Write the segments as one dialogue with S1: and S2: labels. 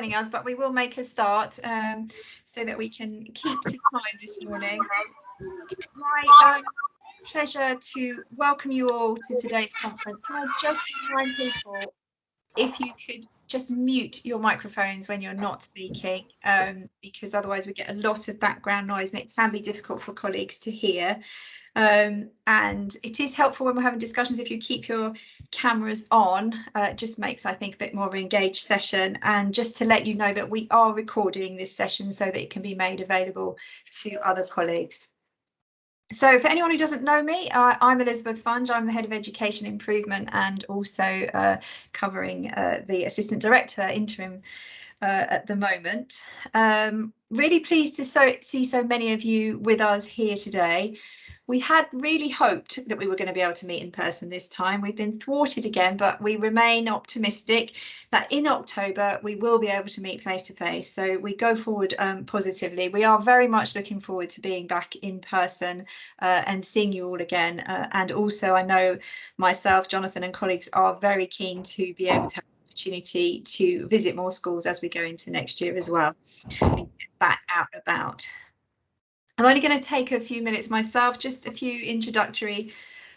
S1: joining us, but we will make a start so that we can keep to time this morning. My pleasure to welcome you all to today's conference. Can I just remind people, if you could just mute your microphones when you're not speaking, because otherwise we get a lot of background noise and it can be difficult for colleagues to hear. And it is helpful when we're having discussions if you keep your cameras on. It just makes, I think, a bit more of an engaged session. And just to let you know that we are recording this session so that it can be made available to other colleagues. So for anyone who doesn't know me, I'm Elizabeth Funge. I'm the Head of Education Improvement and also covering the Assistant Director interim at the moment. Really pleased to see so many of you with us here today. We had really hoped that we were going to be able to meet in person this time. We've been thwarted again, but we remain optimistic that in October we will be able to meet face to face. So we go forward positively. We are very much looking forward to being back in person and seeing you all again. And also, I know myself, Jonathan and colleagues are very keen to be able to have the opportunity to visit more schools as we go into next year as well and get that out and about. I'm only going to take a few minutes myself, just a few introductory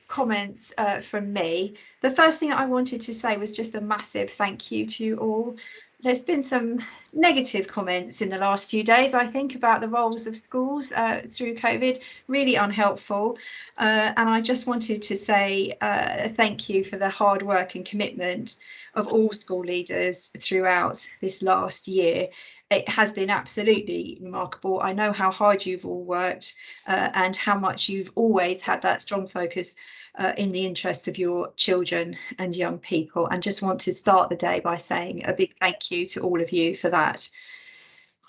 S1: comments from me. The first thing that I wanted to say was just a massive thank you to you all. There's been some negative comments in the last few days, I think, about the roles of schools through COVID, really unhelpful. And I just wanted to say thank you for the hard work and commitment of all school leaders throughout this last year. It has been absolutely remarkable. I know how hard you've all worked and how much you've always had that strong focus in the interests of your children and young people, and just want to start the day by saying a big thank you to all of you for that.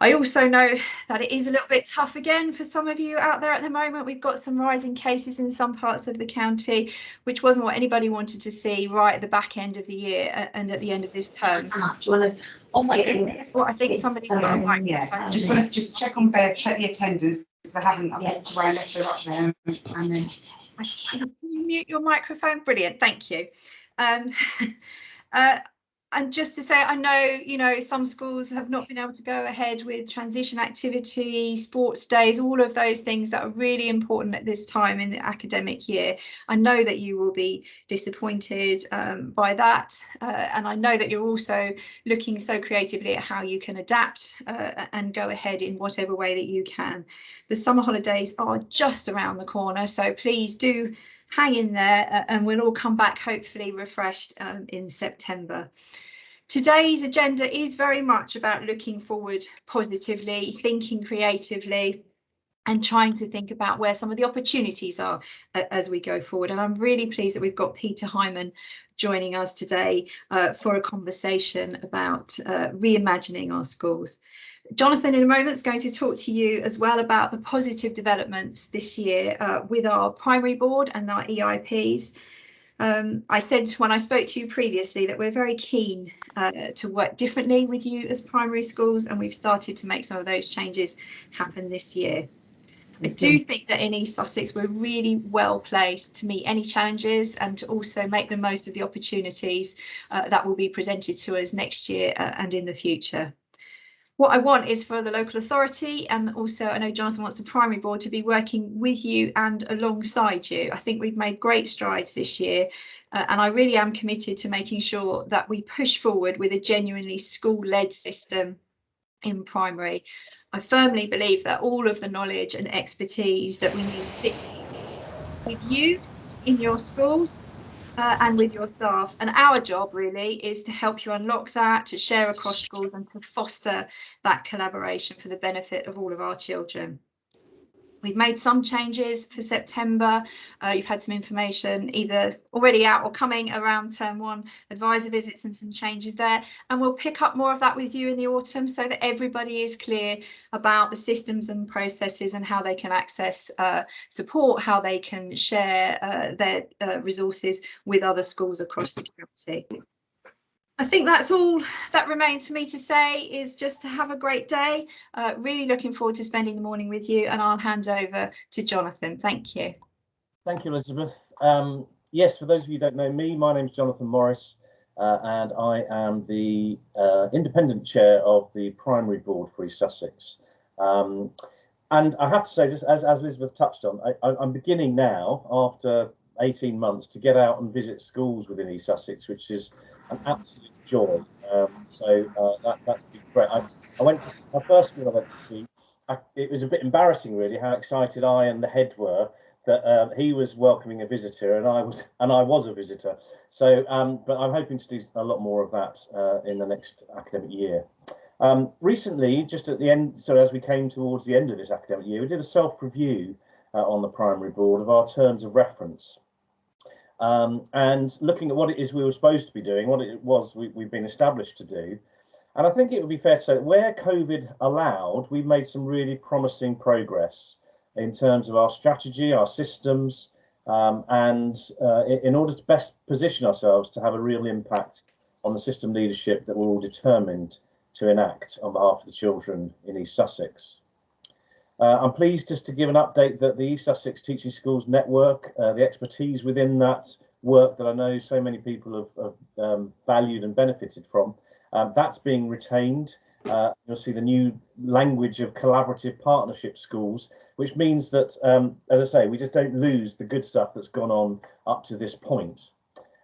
S1: I also know that it is a little bit tough again for some of you out there at the moment. We've got some rising cases in some parts of the county, which wasn't what anybody wanted to see right at the back end of the year and at the end of this term.
S2: Oh my goodness.
S1: Well, I think somebody's got a microphone.
S3: Yeah, just want to just check on there, check the attendance, because I haven't, I've walked away and left her up there, and then.
S1: Can you mute your microphone? Brilliant, thank you. And just to say, I know, some schools have not been able to go ahead with transition activity, sports days, all of those things that are really important at this time in the academic year. I know that you will be disappointed by that. And I know that you're also looking so creatively at how you can adapt and go ahead in whatever way that you can. The summer holidays are just around the corner, so please do hang in there and we'll all come back hopefully refreshed in September. Today's agenda is very much about looking forward positively, thinking creatively, and trying to think about where some of the opportunities are as we go forward. And I'm really pleased that we've got Peter Hyman joining us today for a conversation about reimagining our schools. Jonathan, in a moment, is going to talk to you as well about the positive developments this year with our primary board and our EIPs. I said when I spoke to you previously that we're very keen to work differently with you as primary schools, and we've started to make some of those changes happen this year. I do think that in East Sussex we're really well placed to meet any challenges and to also make the most of the opportunities that will be presented to us next year and in the future. What I want is for the local authority, and also I know Jonathan wants the primary board, to be working with you and alongside you. I think we've made great strides this year and I really am committed to making sure that we push forward with a genuinely school-led system in primary. I firmly believe that all of the knowledge and expertise that we need sits with you in your schools and with your staff, and our job really is to help you unlock that, to share across schools and to foster that collaboration for the benefit of all of our children. We've made some changes for September. You've had some information either already out or coming around term one advisor visits and some changes there. And we'll pick up more of that with you in the autumn so that everybody is clear about the systems and processes and how they can access support, how they can share their resources with other schools across the county. I think that's all that remains for me to say, is just to have a great day. Really looking forward to spending the morning with you, and I'll hand over to Jonathan. Thank you.
S2: Thank you, Elizabeth. Yes, for those of you who don't know me, my name is Jonathan Morris.
S4: and I am the independent chair of the primary board for East Sussex. And I have to say, just as Elizabeth touched on, I'm beginning now, after 18 months, to get out and visit schools within East Sussex, which is an absolute joy. That's been great. I went to my first school I went to see. It was a bit embarrassing, really, how excited I and the head were that he was welcoming a visitor and I was a visitor. So, but I'm hoping to do a lot more of that in the next academic year. Recently, just at the end, so as we came towards the end of this academic year, we did a self-review on the primary board of our terms of reference. And looking at what it is we were supposed to be doing, what it was we've been established to do. And I think it would be fair to say that where COVID allowed, we've made some really promising progress in terms of our strategy, our systems, and in order to best position ourselves to have a real impact on the system leadership that we're all determined to enact on behalf of the children in East Sussex. I'm pleased just to give an update that the East Sussex Teaching Schools Network, the expertise within that work that I know so many people have valued and benefited from, that's being retained. You'll see the new language of collaborative partnership schools, which means that, as I say, we just don't lose the good stuff that's gone on up to this point.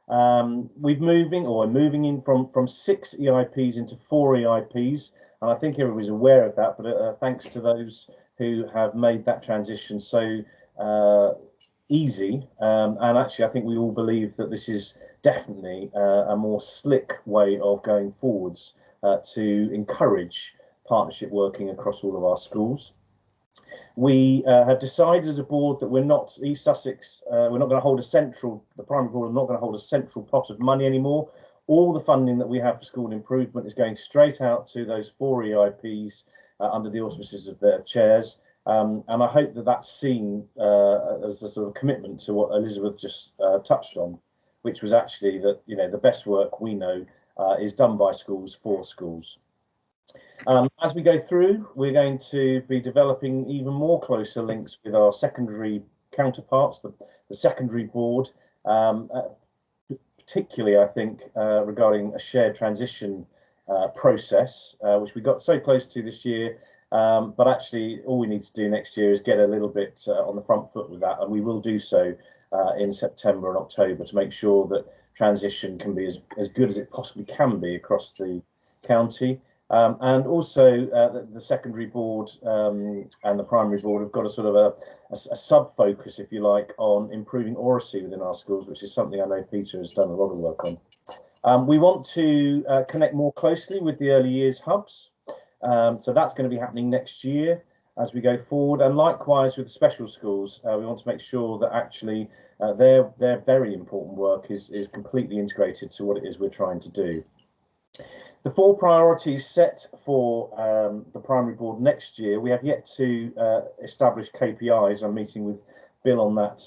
S4: We're moving in from 6 EIPs into 4 EIPs, and I think everybody's aware of that, but thanks to those who have made that transition so easy. And actually, I think we all believe that this is definitely a more slick way of going forwards to encourage partnership working across all of our schools. We have decided as a board that we're not, East Sussex, we're not going to hold the primary board are not going to hold a central pot of money anymore. All the funding that we have for school improvement is going straight out to those 4 EIPs under the auspices of their chairs. And I hope that that's seen as a sort of commitment to what Elizabeth just touched on, which was actually that, you know, the best work we know is done by schools for schools. As we go through, we're going to be developing even more closer links with our secondary counterparts, the secondary board, particularly, I think, regarding a shared transition process, which we got so close to this year. But actually, all we need to do next year is get a little bit on the front foot with that, and we will do so in September and October to make sure that transition can be as good as it possibly can be across the county. And also the secondary board and the primary board have got a sort of a sub-focus, if you like, on improving oracy within our schools, which is something I know Peter has done a lot of work on. We want to connect more closely with the early years hubs. So that's going to be happening next year as we go forward. And likewise with the special schools, we want to make sure that actually their very important work is completely integrated to what it is we're trying to do. The 4 priorities set for the primary board next year, we have yet to establish KPIs. I'm meeting with Bill on that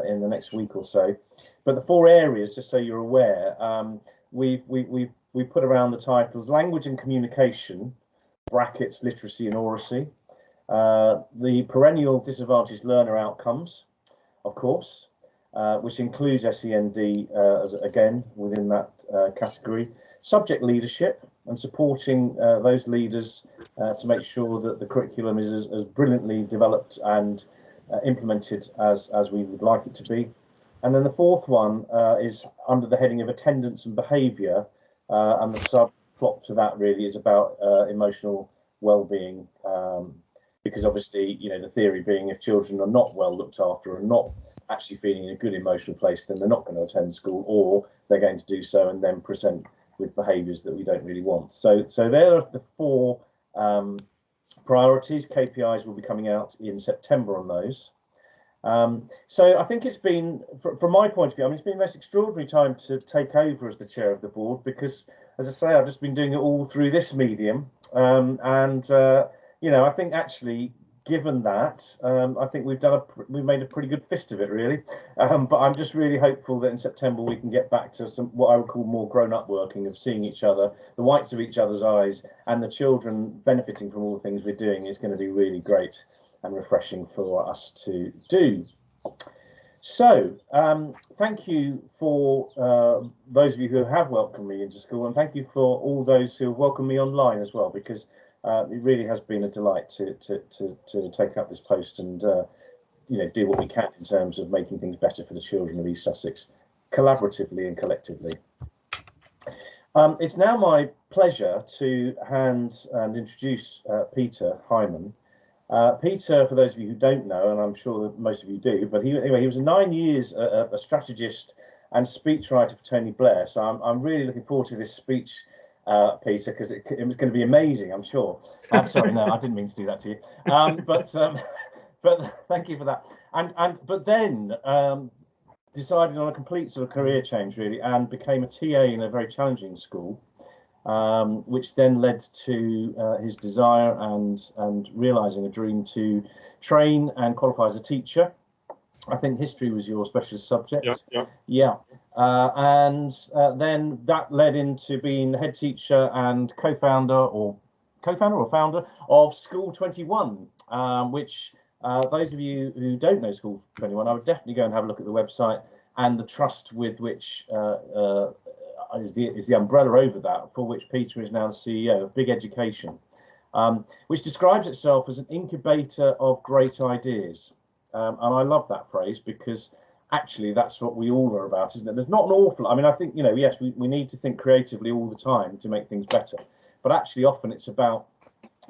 S4: in the next week or so. But the 4 areas, just so you're aware, we've put around the titles language and communication, brackets literacy and oracy, the perennial disadvantaged learner outcomes, of course, which includes SEND again within that category, subject leadership and supporting those leaders to make sure that the curriculum is as brilliantly developed and implemented as we would like it to be. And then the 4th one is under the heading of attendance and behaviour, and the subplot to that really is about emotional well-being, because obviously, you know, the theory being if children are not well looked after and not actually feeling in a good emotional place, then they're not going to attend school, or they're going to do so and then present with behaviours that we don't really want. So there are the 4 priorities. KPIs will be coming out in September on those. So I think it's been, from my point of view, I mean, it's been the most extraordinary time to take over as the chair of the board, because, as I say, I've just been doing it all through this medium. You know, I think actually, given that, I think we've made a pretty good fist of it, really. But I'm just really hopeful that in September we can get back to some what I would call more grown-up working, of seeing each other, the whites of each other's eyes, and the children benefiting from all the things we're doing is going to be really great and refreshing for us to do. So, thank you for those of you who have welcomed me into school, and thank you for all those who have welcomed me online as well, because it really has been a delight to take up this post and you know, do what we can in terms of making things better for the children of East Sussex, collaboratively and collectively. It's now my pleasure to hand and introduce Peter Hyman. Peter, for those of you who don't know, and I'm sure that most of you do, but anyway, he was 9 years a strategist and speechwriter for Tony Blair. So I'm really looking forward to this speech, Peter, because it was going to be amazing, I'm sure. I'm sorry, no, I didn't mean to do that to you. But thank you for that. But then decided on a complete sort of career change, really, and became a TA in a very challenging school. Which then led to his desire and realising a dream to train and qualify as a teacher. I think history was your specialist subject. Yeah. And then that led into being the head teacher and co-founder or founder of School 21, which those of you who don't know School 21, I would definitely go and have a look at the website and the trust with which is the umbrella over that, for which Peter is now the CEO of Big Education, which describes itself as an incubator of great ideas. And I love that phrase, because actually that's what we all are about, isn't it? There's not an awful, I mean, I think, you know, yes, we need to think creatively all the time to make things better, but actually often it's about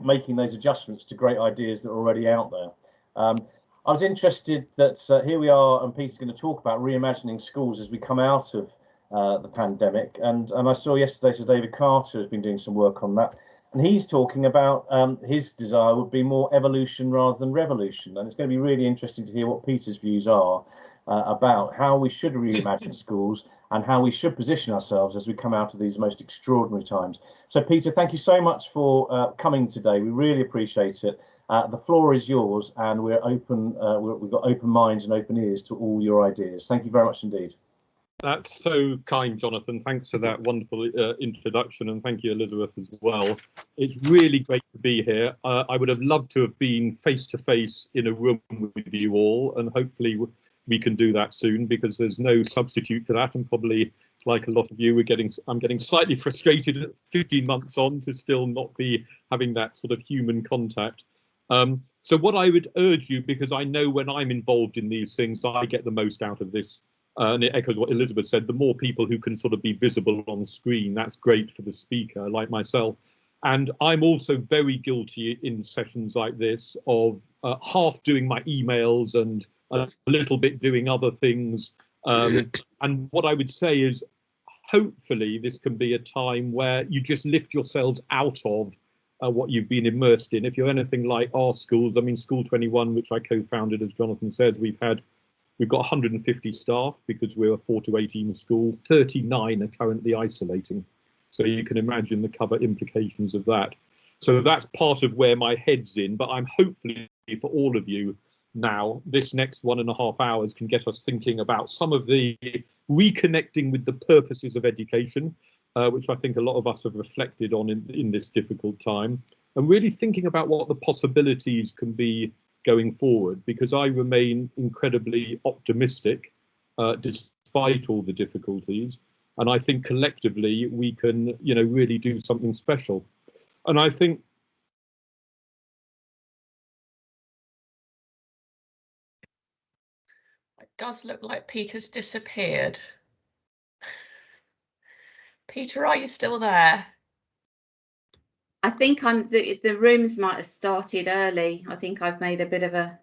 S4: making those adjustments to great ideas that are already out there. I was interested that here we are, and Peter's going to talk about reimagining schools as we come out of the pandemic, and I saw yesterday Sir David Carter has been doing some work on that, and he's talking about his desire would be more evolution rather than revolution, and it's going to be really interesting to hear what Peter's views are about how we should reimagine schools and how we should position ourselves as we come out of these most extraordinary times. So Peter, thank you so much for coming today. We really appreciate it. The floor is yours, and we're open. We've got open minds and open ears to all your ideas. Thank you very much indeed.
S5: That's so kind, Jonathan. Thanks for that wonderful introduction, and thank you, Elizabeth, as well. It's really great to be here. I would have loved to have been face-to-face in a room with you all, and hopefully we can do that soon, because there's no substitute for that, and probably, like a lot of you, I'm getting slightly frustrated at 15 months on to still not be having that sort of human contact. So what I would urge you, because I know when I'm involved in these things, I get the most out of this. And it echoes what Elizabeth said, the more people who can sort of be visible on screen, that's great for the speaker, like myself. And I'm also very guilty in sessions like this of half doing my emails and a little bit doing other things. And what I would say is, hopefully this can be a time where you just lift yourselves out of what you've been immersed in. If you're anything like our schools, I mean, School 21, which I co-founded, as Jonathan said, we've got 150 staff because we're a 4 to 18 school. 39 are currently isolating. So you can imagine the cover implications of that. So that's part of where my head's in, but I'm hopefully for all of you now, this next 1.5 hours can get us thinking about some of the reconnecting with the purposes of education, which I think a lot of us have reflected on in this difficult time, and really thinking about what the possibilities can be going forward, because I remain incredibly optimistic despite all the difficulties, and I think collectively we can, you know, really do something special. And I think
S2: It does look like Peter's disappeared. Peter, are you still there?
S6: I think the rooms might have started early. I think I've made a bit of a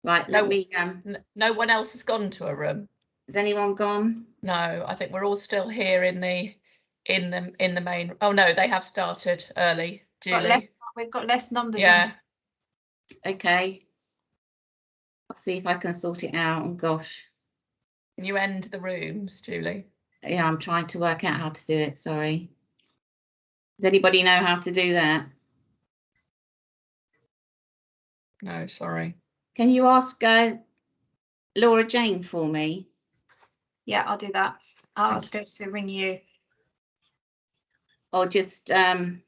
S2: No one else has gone to a room.
S6: Has anyone gone?
S2: No, I think we're all still here in the main. Oh no, they have started early. Julie.
S1: We've got less numbers.
S2: Yeah.
S6: Okay. I'll see if I can sort it out. Oh gosh.
S2: Can you end the rooms, Julie?
S6: Yeah, I'm trying to work out how to do it. Sorry. Does anybody know how to do that?
S2: No, sorry.
S6: Can you ask Laura Jane for me?
S1: Yeah, I'll do that. I'll ask her to ring you.
S6: Or just tell me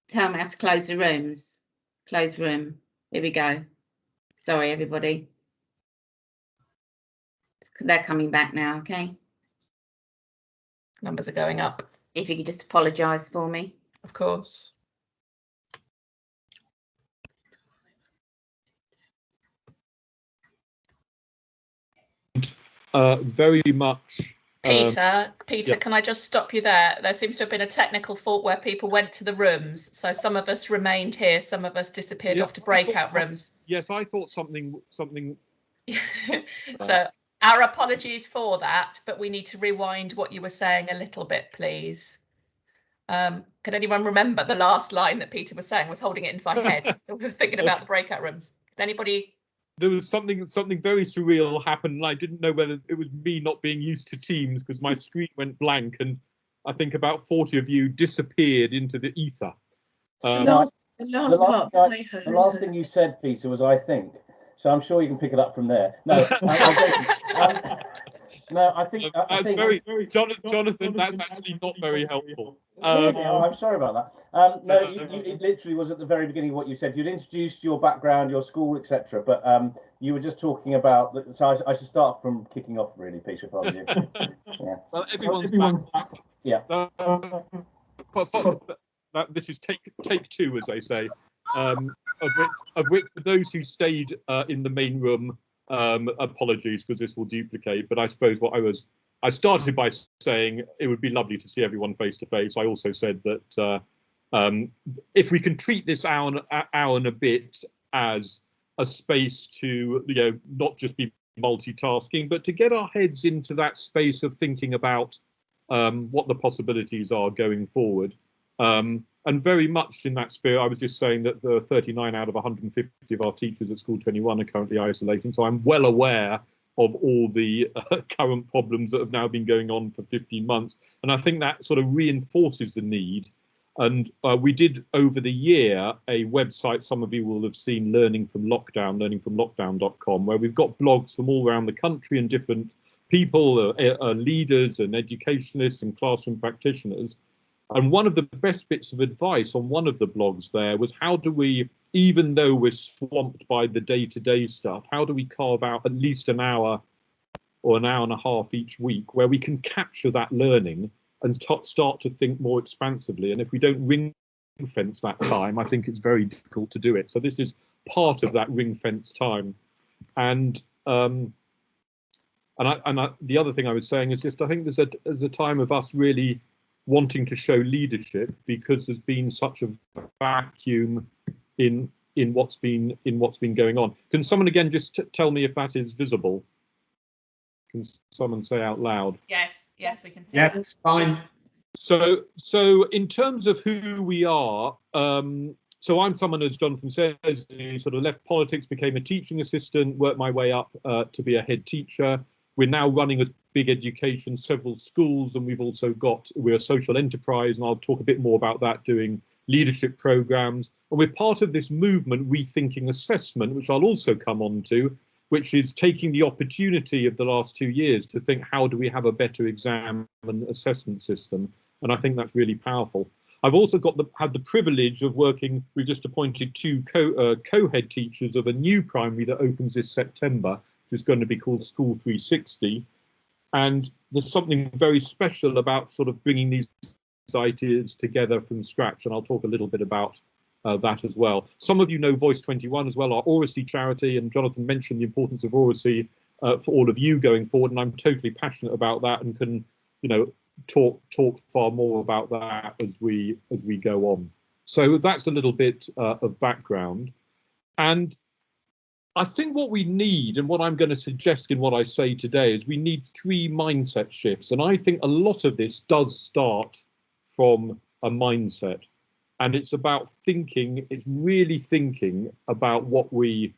S6: how to close the rooms. Close room. Here we go. Sorry, everybody. they're coming back now. Okay.
S2: Numbers are going up.
S6: If you could just apologise for me.
S2: Of course.
S5: Very much.
S2: Peter,
S5: yeah.
S2: Can I just stop you there? There seems to have been a technical fault where people went to the rooms. So some of us remained here, some of us disappeared off to breakout rooms.
S5: Yes, I thought something.
S2: So our apologies for that, but we need to rewind what you were saying a little bit, please. Can anyone remember the last line that Peter was saying? I was holding it in my head. So we were thinking about the breakout rooms. Did anybody?
S5: There was something very surreal happened, and I didn't know whether it was me not being used to Teams because my screen went blank, and I think about 40 of you disappeared into the ether.
S7: The last thing you said, Peter, was "I think." So I'm sure you can pick it up from there. No, no, I think
S5: that's very, Jonathan. That's actually not very helpful.
S7: Really? I'm sorry about that. No, it literally was at the very beginning of what you said. You'd introduced your background, your school, etc. But you were just talking about. So I should start from kicking off, really, Peter. Probably. Yeah.
S5: Well, everyone's back.
S7: Yeah.
S5: This is take two, as they say. Of which for those who stayed in the main room, apologies because this will duplicate. But I suppose I started by saying it would be lovely to see everyone face to face. I also said that if we can treat this hour and a bit as a space to, not just be multitasking, but to get our heads into that space of thinking about what the possibilities are going forward. And very much in that spirit, I was just saying that the 39 out of 150 of our teachers at School 21 are currently isolating. So I'm well aware of all the current problems that have now been going on for 15 months. And I think that sort of reinforces the need. And we did over the year a website, some of you will have seen, learningfromlockdown.com, where we've got blogs from all around the country and different people, leaders and educationalists and classroom practitioners. And one of the best bits of advice on one of the blogs there was, how do we, even though we're swamped by the day-to-day stuff, how do we carve out at least an hour or an hour and a half each week where we can capture that learning and start to think more expansively? And if we don't ring fence that time, I think it's very difficult to do it. So this is part of that ring fence time. And the other thing I was saying is just, I think there's a time of us really wanting to show leadership, because there's been such a vacuum in what's been going on. Can someone again just tell me if that is visible? Can someone say out loud?
S2: Yes, we can see.
S8: Yeah, it's fine.
S5: So in terms of who we are, so I'm someone, as Jonathan says, who sort of left politics, became a teaching assistant, worked my way up to be a head teacher. We're now running a big education, several schools, and we're a social enterprise, and I'll talk a bit more about that, doing leadership programs. And we're part of this movement, Rethinking Assessment, which I'll also come on to, which is taking the opportunity of the last 2 years to think, how do we have a better exam and assessment system? And I think that's really powerful. I've also had the privilege of working, we've just appointed 2 co-head teachers of a new primary that opens this September, which is going to be called School 360. And there's something very special about sort of bringing these ideas together from scratch. And I'll talk a little bit about that as well. Some of you know Voice 21 as well, our Oracy charity, and Jonathan mentioned the importance of Oracy for all of you going forward. And I'm totally passionate about that, and can, talk far more about that as we go on. So that's a little bit of background. And I think what we need, and what I'm going to suggest in what I say today, is we need 3 mindset shifts. And I think a lot of this does start from a mindset. And it's about thinking, it's really thinking about what we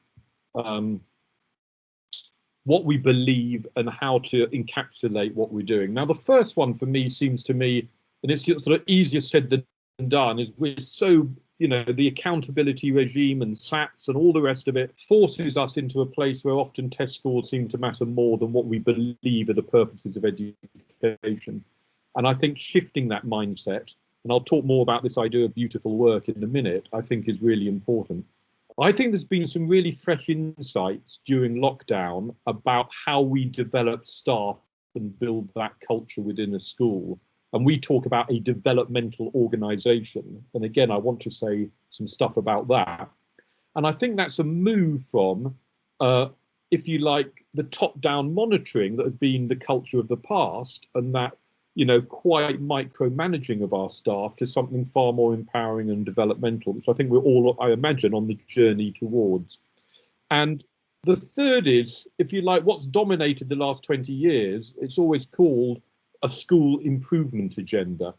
S5: believe and how to encapsulate what we're doing. Now, the first one for me seems to me, and it's sort of easier said than done, is we're so, the accountability regime and SATs and all the rest of it forces us into a place where often test scores seem to matter more than what we believe are the purposes of education. And I think shifting that mindset, and I'll talk more about this idea of beautiful work in a minute, I think is really important. I think there's been some really fresh insights during lockdown about how we develop staff and build that culture within a school. And we talk about a developmental organisation. And again, I want to say some stuff about that. And I think that's a move from, if you like, the top-down monitoring that has been the culture of the past, and that, you know, quite micromanaging of our staff, to something far more empowering and developmental, which I think we're all, I imagine, on the journey towards. And the third is, if you like, what's dominated the last 20 years, it's always called a school improvement agenda.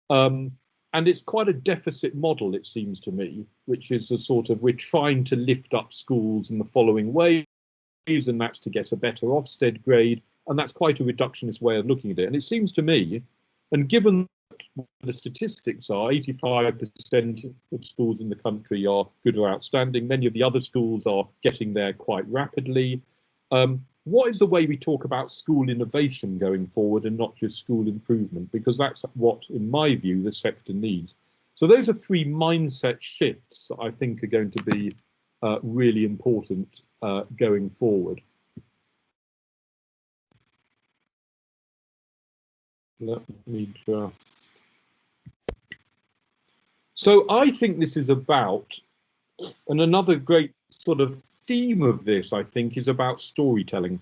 S5: And it's quite a deficit model, it seems to me, which is a sort of, we're trying to lift up schools in the following ways, and that's to get a better Ofsted grade. And that's quite a reductionist way of looking at it. And it seems to me, and given the statistics are 85% of schools in the country are good or outstanding, many of the other schools are getting there quite rapidly. What is the way we talk about school innovation going forward, and not just school improvement? Because that's what, in my view, the sector needs. So those are three mindset shifts that I think are going to be really important going forward. Let me just... So I think this is about, and another great sort of theme of this, I think, is about storytelling,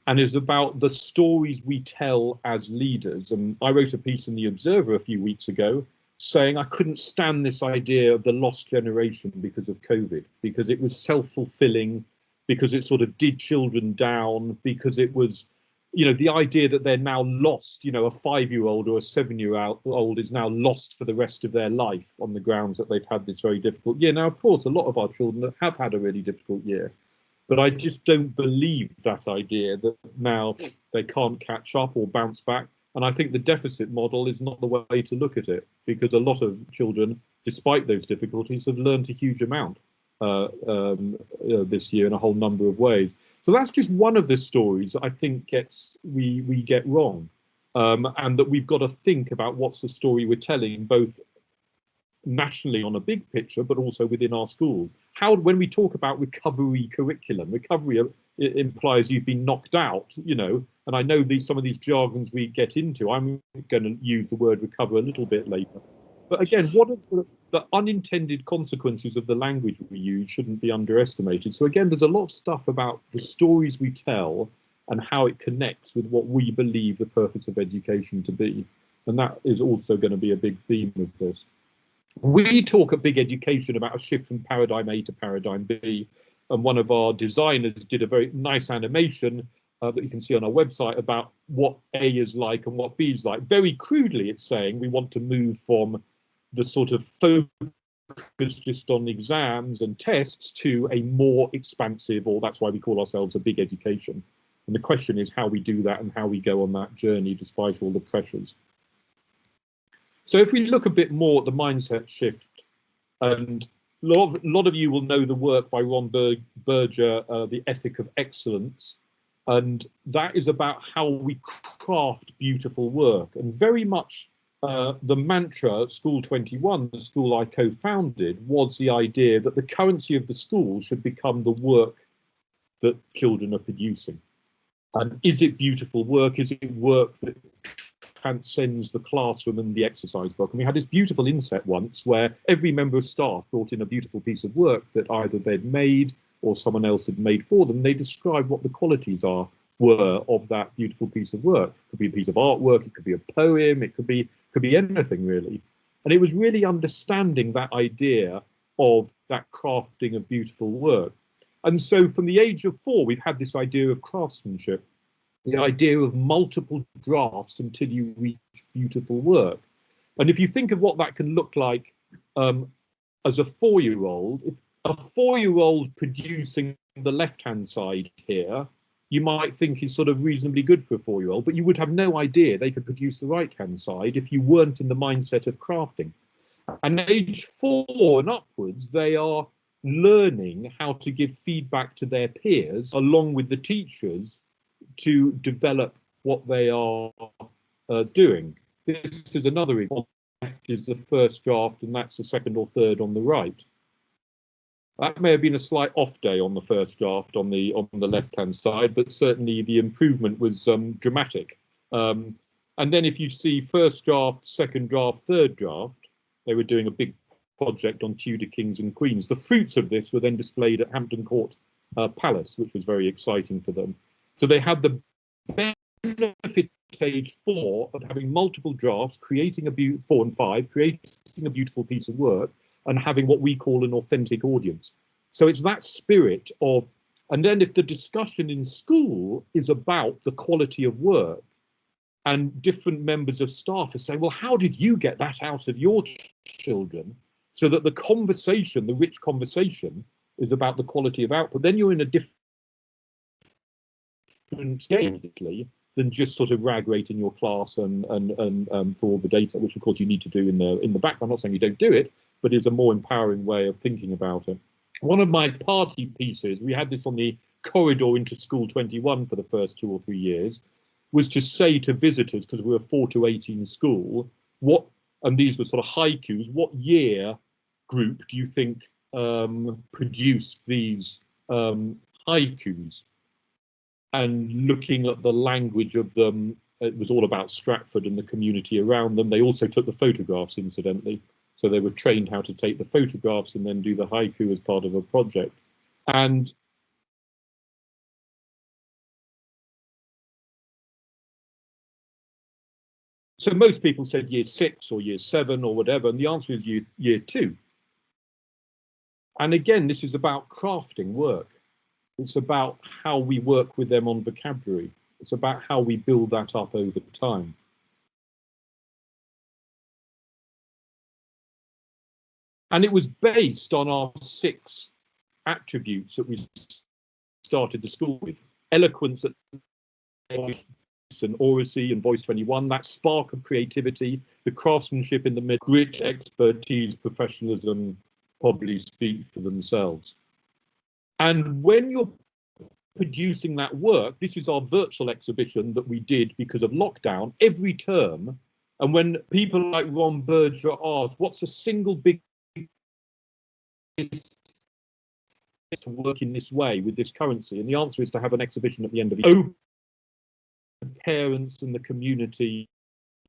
S5: and is about the stories we tell as leaders. And I wrote a piece in The Observer a few weeks ago saying I couldn't stand this idea of the lost generation because of COVID, because it was self-fulfilling, because it sort of did children down, because it was, you know, the idea that they're now lost, you know, a 5-year-old or a 7-year-old is now lost for the rest of their life on the grounds that they've had this very difficult year. Now, of course, a lot of our children have had a really difficult year, but I just don't believe that idea that now they can't catch up or bounce back. And I think the deficit model is not the way to look at it, because a lot of children, despite those difficulties, have learned a huge amount this year in a whole number of ways. So that's just one of the stories that I think we get wrong, and that we've got to think about what's the story we're telling, both nationally on a big picture, but also within our schools. How, when we talk about recovery curriculum, recovery it implies you've been knocked out, you know, and I know some of these jargons we get into. I'm going to use the word recover a little bit later. But again, what are the unintended consequences of the language we use shouldn't be underestimated. So again, there's a lot of stuff about the stories we tell and how it connects with what we believe the purpose of education to be. And that is also going to be a big theme of this. We talk at Big Education about a shift from paradigm A to paradigm B. And one of our designers did a very nice animation that you can see on our website about what A is like and what B is like. Very crudely, it's saying we want to move from the sort of focus just on exams and tests to a more expansive, or that's why we call ourselves a Big Education. And the question is how we do that and how we go on that journey despite all the pressures. So if we look a bit more at the mindset shift, and a lot of you will know the work by Ron Berger, The Ethic of Excellence, and that is about how we craft beautiful work. And very much the mantra at School 21, the school I co-founded, was the idea that the currency of the school should become the work that children are producing. And is it beautiful work? Is it work that transcends the classroom and the exercise book? And we had this beautiful inset once where every member of staff brought in a beautiful piece of work that either they'd made or someone else had made for them. They described what the qualities were of that beautiful piece of work. It could be a piece of artwork, it could be a poem, it could be anything really. And it was really understanding that idea of that crafting of beautiful work. And so from the age of 4, we've had this idea of craftsmanship, the idea of multiple drafts until you reach beautiful work. And if you think of what that can look like as a 4-year-old, if a 4-year-old producing the left-hand side here, you might think is sort of reasonably good for a 4-year-old, but you would have no idea they could produce the right-hand side if you weren't in the mindset of crafting. And age 4 and upwards, they are learning how to give feedback to their peers along with the teachers to develop what they are doing. This is another example. Left is the first draft, and that's the second or third on the right. That may have been a slight off day on the first draft on the left-hand side, but certainly the improvement was dramatic. And then if you see first draft, second draft, third draft, they were doing a big project on Tudor kings and queens. The fruits of this were then displayed at Hampton Court Palace, which was very exciting for them. So they had the benefit stage 4 of having multiple drafts, creating 4 and 5, creating a beautiful piece of work, and having what we call an authentic audience. So it's that spirit of, and then if the discussion in school is about the quality of work, and different members of staff are saying, well, how did you get that out of your children? So that the conversation, the rich conversation, is about the quality of output, then you're in a different game than just sort of rag rating your class and for all the data, which of course you need to do in the background. I'm not saying you don't do it, but it's a more empowering way of thinking about it. One of my party pieces, we had this on the corridor into School 21 for the first 2 or 3 years, was to say to visitors, because we were 4 to 18 school, what, and these were sort of haikus, what year group do you think produced these haikus? And looking at the language of them, it was all about Stratford and the community around them. They also took the photographs, incidentally. So they were trained how to take the photographs and then do the haiku as part of a project. And so most people said year 6 or year 7 or whatever, and the answer is year 2. And again, this is about crafting work. It's about how we work with them on vocabulary. It's about how we build that up over time. And it was based on our 6 attributes that we started the school with. Eloquence and oracy and voice 21, that spark of creativity, the craftsmanship in the middle, grit, expertise, professionalism probably speak for themselves. And when you're producing that work, this is our virtual exhibition that we did because of lockdown every term. And when people like Ron Berger asked, what's the single big to work in this way with this currency? And the answer is to have an exhibition at the end of the year. Parents and the community,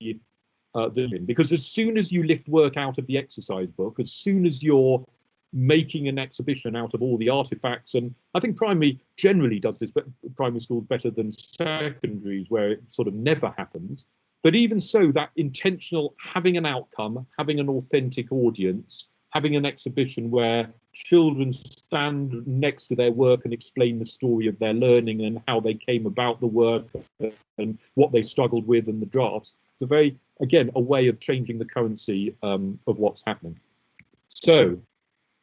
S5: because as soon as you lift work out of the exercise book, as soon as you're making an exhibition out of all the artifacts, and I think primary generally does this, but primary school is better than secondaries where it sort of never happens. But even so, that intentional, having an outcome, having an authentic audience, having an exhibition where children stand next to their work and explain the story of their learning and how they came about the work and what they struggled with and the drafts. It's a very, again, a way of changing the currency of what's happening. So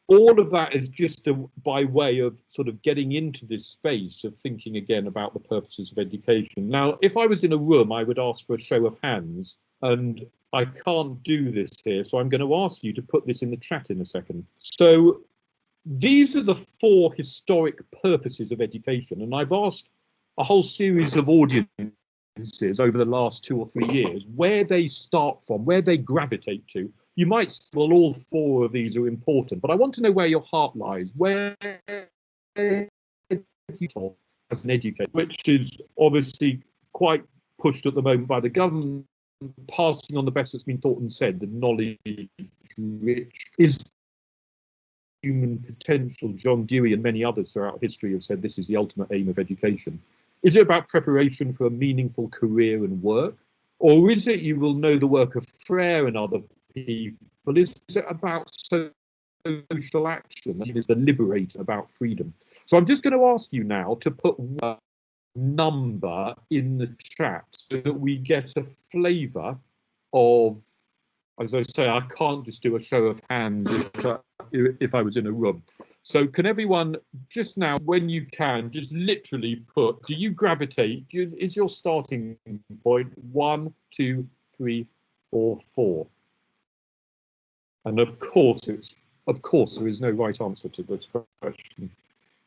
S5: all of that is just by way of sort of getting into this space of thinking again about the purposes of education. Now, if I was in a room, I would ask for a show of hands, and I can't do this here, so I'm going to ask you to put this in the chat in a second. So these are the 4 historic purposes of education, and I've asked a whole series of audiences over the last 2 or 3 years where they start from, where they gravitate to. You might say, well, all 4 of these are important, but I want to know where your heart lies, where as an educator, which is obviously quite pushed at the moment by the government, passing on the best that's been thought and said, the knowledge rich is human potential. John Dewey and many others throughout history have said this is the ultimate aim of education. Is it about preparation for a meaningful career and work? Or is it you will know the work of Frere and other people? Is it about social action? That is the liberator about freedom. So I'm just going to ask you now to put a number in the chat so that we get a flavour of, as I say, I can't just do a show of hands if I was in a room. So can everyone just now, when you can, just literally put, do you gravitate, is your starting point 1, 2, 3, or 4? And of course there is no right answer to this question.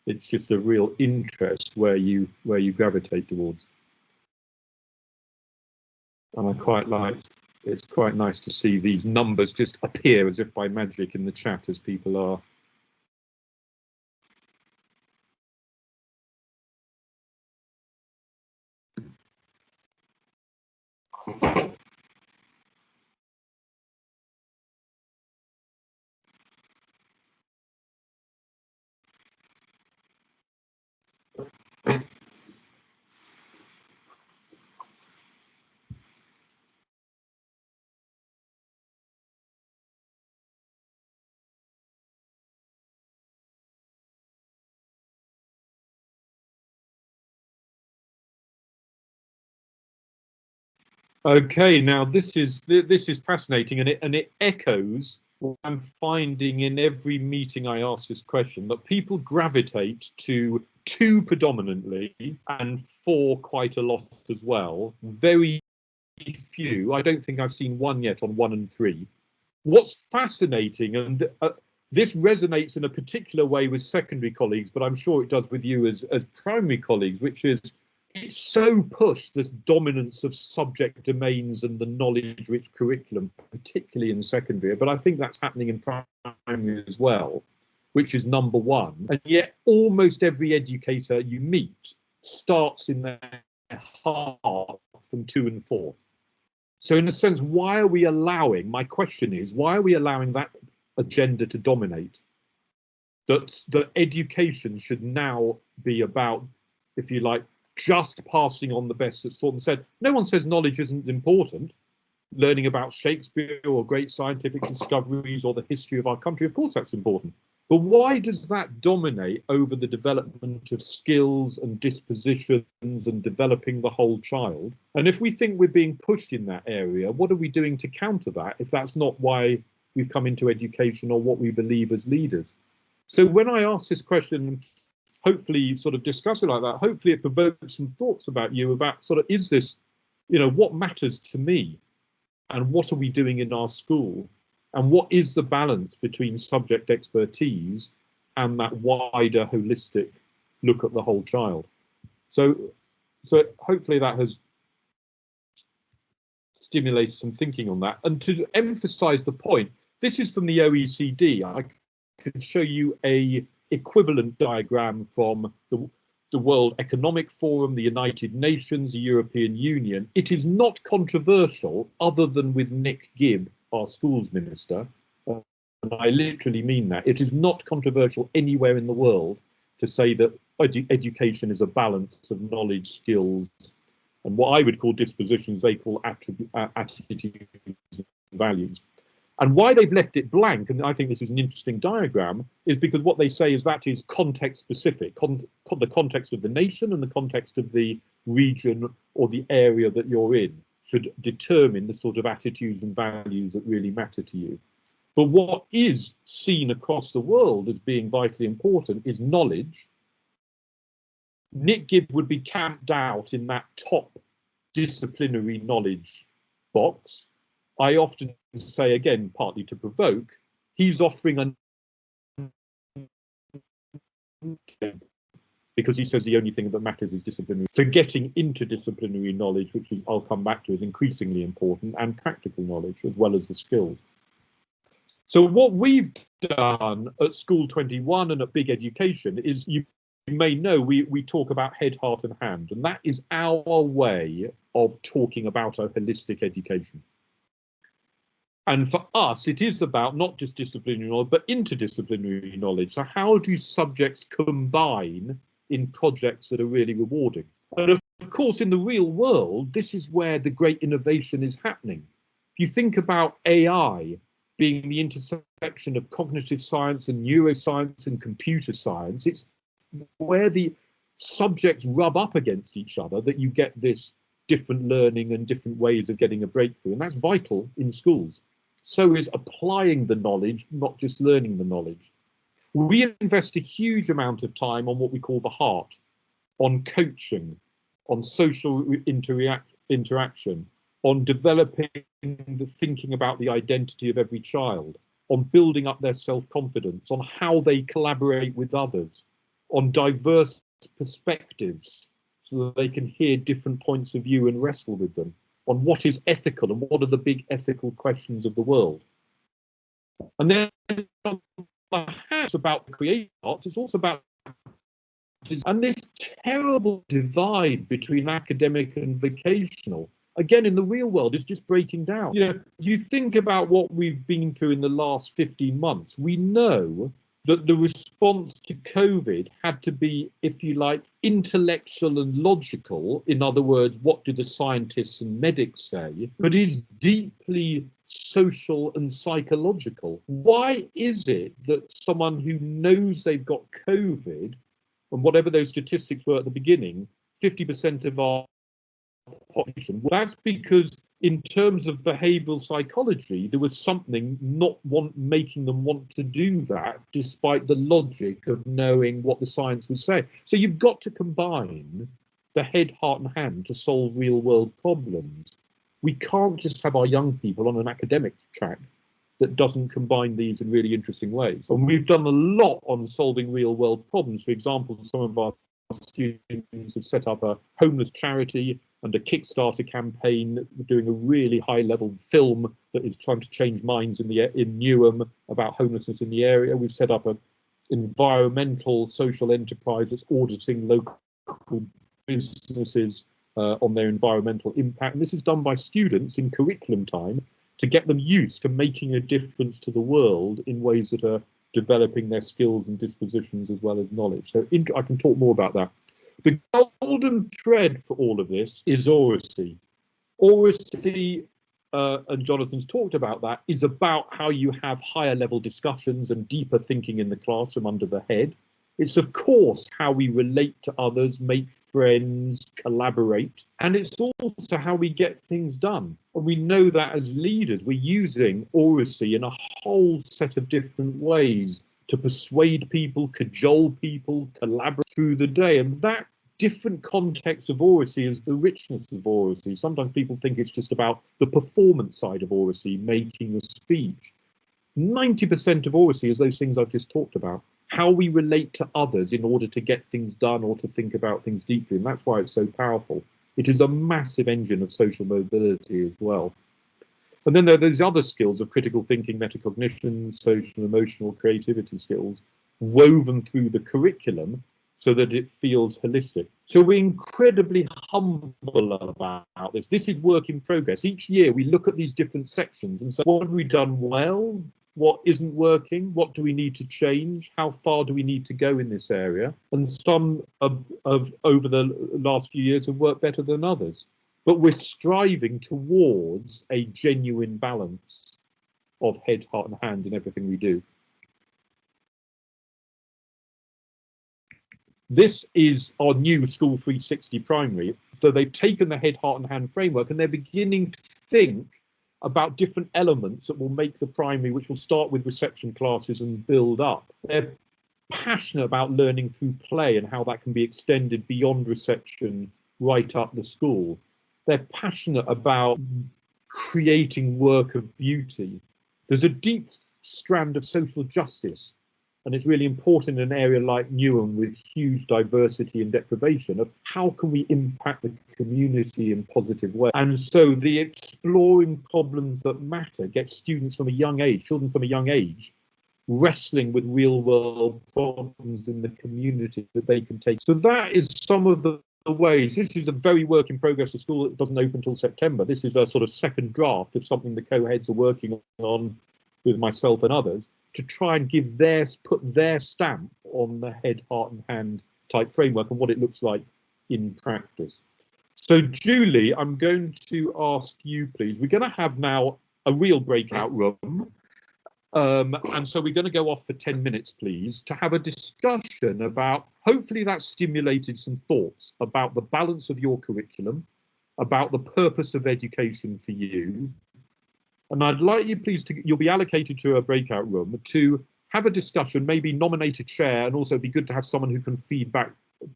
S5: It's just a real interest where you gravitate towards. And I quite like, it's quite nice to see these numbers just appear as if by magic in the chat as people are Okay, now this is fascinating, and it echoes what I'm finding in every meeting I ask this question, that people gravitate to 2 predominantly and 4 quite a lot as well. Very few. I don't think I've seen 1 yet on 1 and 3. What's fascinating, and this resonates in a particular way with secondary colleagues, but I'm sure it does with you as primary colleagues, which is it's so pushed, this dominance of subject domains and the knowledge-rich curriculum, particularly in secondary, but I think that's happening in primary as well, which is number 1. And yet almost every educator you meet starts in their heart from 2 and 4. So in a sense, why are we allowing, my question is, why are we allowing that agenda to dominate? That education should now be about, if you like, just passing on the best that's taught and said. No one says knowledge isn't important. Learning about Shakespeare or great scientific discoveries or the history of our country, of course that's important. But why does that dominate over the development of skills and dispositions and developing the whole child? And if we think we're being pushed in that area, what are we doing to counter that if that's not why we've come into education or what we believe as leaders? So when I ask this question, hopefully sort of discuss it like that, hopefully it provokes some thoughts about you about sort of, is this, you know, what matters to me and what are we doing in our school? And what is the balance between subject expertise and that wider holistic look at the whole child? So hopefully that has stimulated some thinking on that. And to emphasize the point, this is from the OECD. I can show you a equivalent diagram from the World Economic Forum, the United Nations, the European Union. It is not controversial, other than with Nick Gibb, our schools minister, and I literally mean that. It is not controversial anywhere in the world to say that education is a balance of knowledge, skills, and what I would call dispositions, they call attitudes and values. And why they've left it blank, and I think this is an interesting diagram, is because what they say is that is context specific, the context of the nation and the context of the region or the area that you're in should determine the sort of attitudes and values that really matter to you. But what is seen across the world as being vitally important is knowledge. Nick Gibb would be camped out in that top disciplinary knowledge box. I often say, again, partly to provoke, he's offering because he says the only thing that matters is disciplinary. So getting interdisciplinary knowledge, which is I'll come back to, is increasingly important, and practical knowledge as well as the skills. So what we've done at School 21 and at Big Education is, you may know, we talk about head, heart and hand, and that is our way of talking about a holistic education. And for us, it is about not just disciplinary knowledge, but interdisciplinary knowledge. So how do subjects combine in projects that are really rewarding? And of course, in the real world, this is where the great innovation is happening. If you think about AI being the intersection of cognitive science and neuroscience and computer science, it's where the subjects rub up against each other that you get this different learning and different ways of getting a breakthrough. And that's vital in schools. So is applying the knowledge, not just learning the knowledge. We invest a huge amount of time on what we call the heart, on coaching, on social interaction, on developing the thinking about the identity of every child, on building up their self-confidence, on how they collaborate with others, on diverse perspectives so that they can hear different points of view and wrestle with them, on what is ethical and what are the big ethical questions of the world. And then on the hand, about the creative arts, it's also about, and this terrible divide between academic and vocational, again, in the real world, is just breaking down. You know, you think about what we've been through in the last 15 months, we know that the response to COVID had to be, if you like, intellectual and logical. In other words, what do the scientists and medics say? But is deeply social and psychological. Why is it that someone who knows they've got COVID, and whatever those statistics were at the beginning, 50% of our population, that's because in terms of behavioural psychology, there was something making them want to do that, despite the logic of knowing what the science would say. So you've got to combine the head, heart and hand to solve real world problems. We can't just have our young people on an academic track that doesn't combine these in really interesting ways. And we've done a lot on solving real world problems. For example, some of our students have set up a homeless charity and a Kickstarter campaign, doing a really high level film that is trying to change minds in Newham about homelessness in the area. We've set up an environmental social enterprise that's auditing local businesses on their environmental impact. And this is done by students in curriculum time to get them used to making a difference to the world in ways that are developing their skills and dispositions as well as knowledge. So I can talk more about that. The golden thread for all of this is oracy. Oracy, and Jonathan's talked about that, is about how you have higher level discussions and deeper thinking in the classroom under the head. It's of course how we relate to others, make friends, collaborate, and it's also how we get things done. And we know that as leaders, we're using oracy in a whole set of different ways to persuade people, cajole people, collaborate through the day. And that different context of oracy is the richness of oracy. Sometimes people think it's just about the performance side of oracy, making a speech. 90% of oracy is those things I've just talked about. How we relate to others in order to get things done or to think about things deeply. And that's why it's so powerful. It is a massive engine of social mobility as well. And then there are those other skills of critical thinking, metacognition, social, emotional, creativity skills woven through the curriculum so that it feels holistic. So we're incredibly humble about this. This is work in progress. Each year we look at these different sections and say, what have we done well? What isn't working? What do we need to change? How far do we need to go in this area? And some of over the last few years have worked better than others. But we're striving towards a genuine balance of head, heart and hand in everything we do. This is our new School 360 primary. So they've taken the head, heart and hand framework and they're beginning to think about different elements that will make the primary, which will start with reception classes and build up. They're passionate about learning through play and how that can be extended beyond reception right up the school. They're passionate about creating work of beauty. There's a deep strand of social justice, and it's really important in an area like Newham with huge diversity and deprivation of how can we impact the community in positive ways. And so the exploring problems that matter gets students from a young age, children from a young age, wrestling with real world problems in the community that they can take. So that is some of the ways. This is a very work in progress. The school that doesn't open until September. This is a sort of second draft of something the co-heads are working on with myself and others to try and put their stamp on the head, heart and hand type framework and what it looks like in practice. So Julie, I'm going to ask you, please. We're going to have now a real breakout room. And so we're going to go off for 10 minutes, please, to have a discussion about, hopefully that stimulated some thoughts about the balance of your curriculum, about the purpose of education for you. And I'd like you, please, you'll be allocated to a breakout room to have a discussion, maybe nominate a chair, and also it'd be good to have someone who can feed back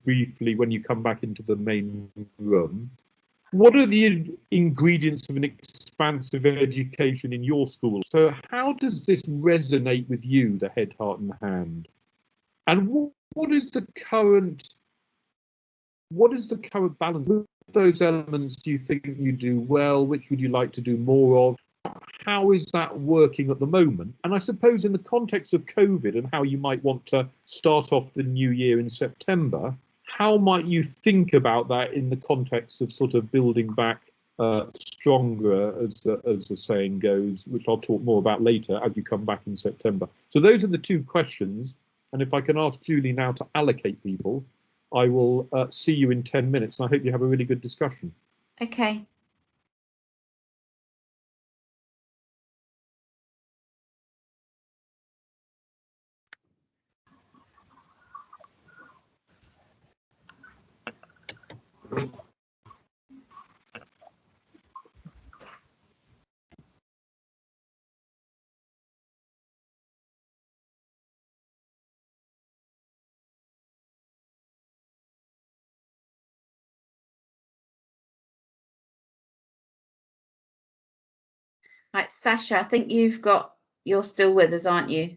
S5: briefly when you come back into the main room. What are the ingredients of an expansive education in your school? So how does this resonate with you, the head, heart and hand? And what is the current balance? Which of those elements do you think you do well? Which would you like to do more of? How is that working at the moment? And I suppose in the context of COVID and how you might want to start off the new year in September, how might you think about that in the context of sort of building back stronger, as the saying goes, which I'll talk more about later as you come back in September. So those are the two questions. And if I can ask Julie now to allocate people, I will see you in 10 minutes. And I hope you have a really good discussion.
S6: Okay. Right, Sasha, I think you're still with us, aren't you?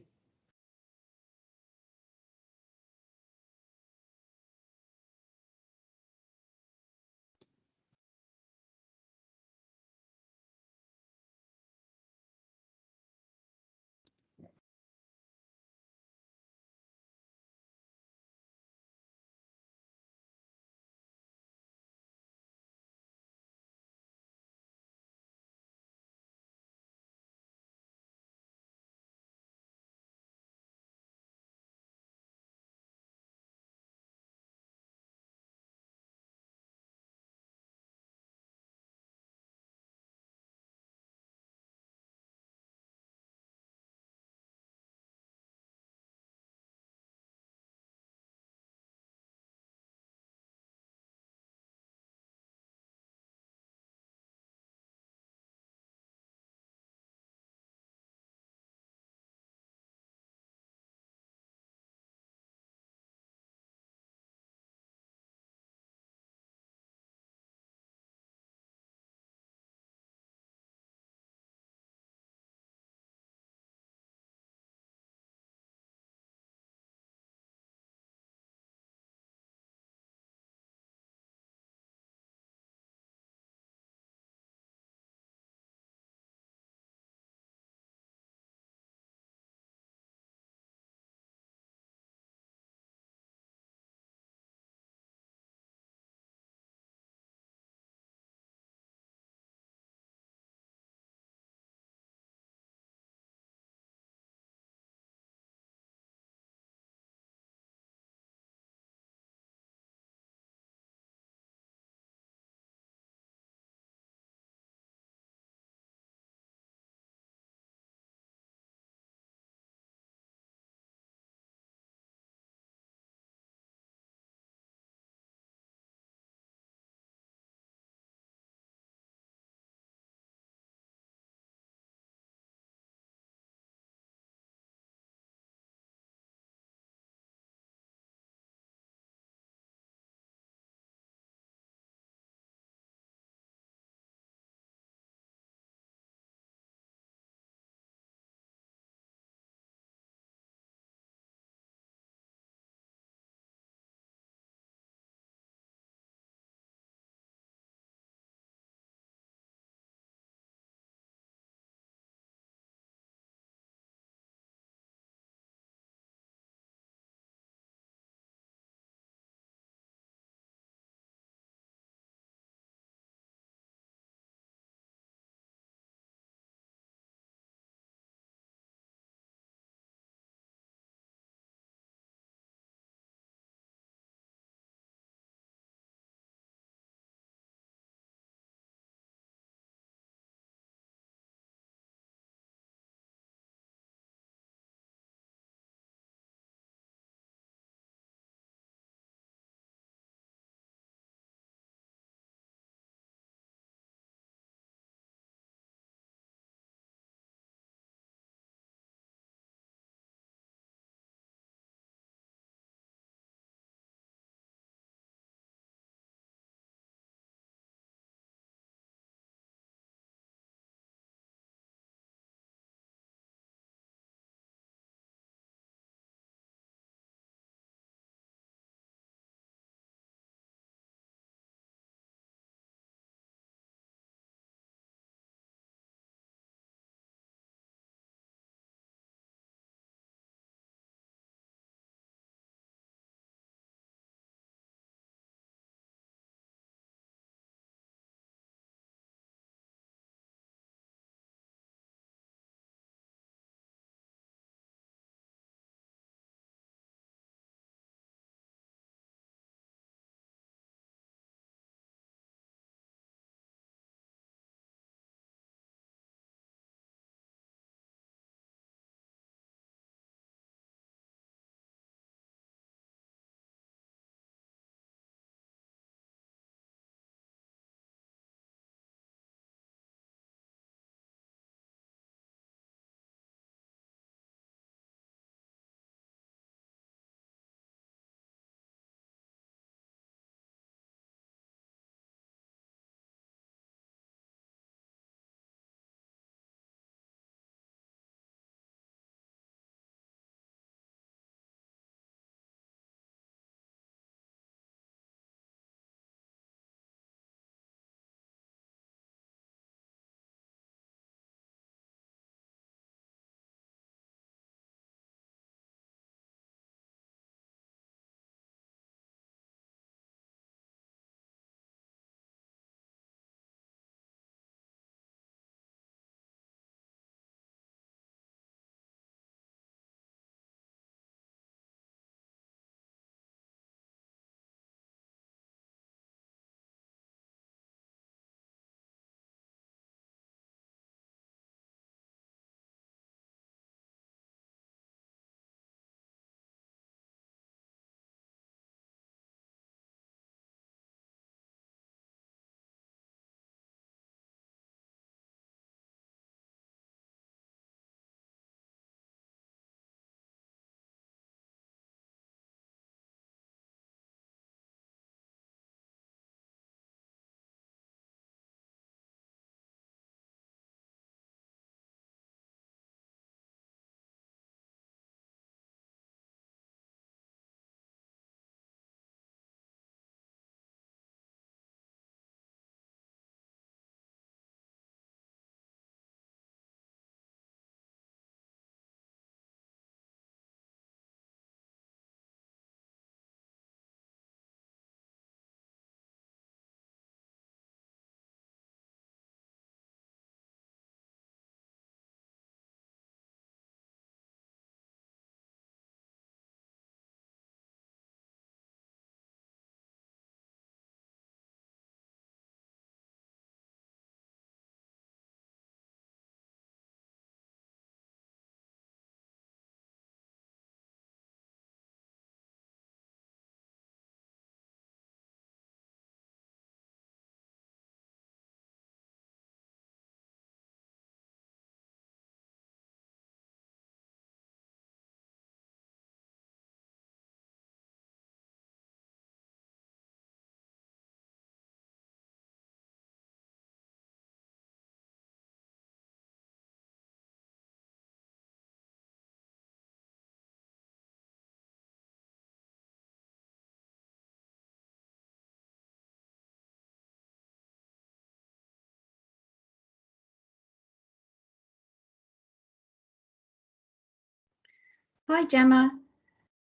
S6: Hi, Gemma.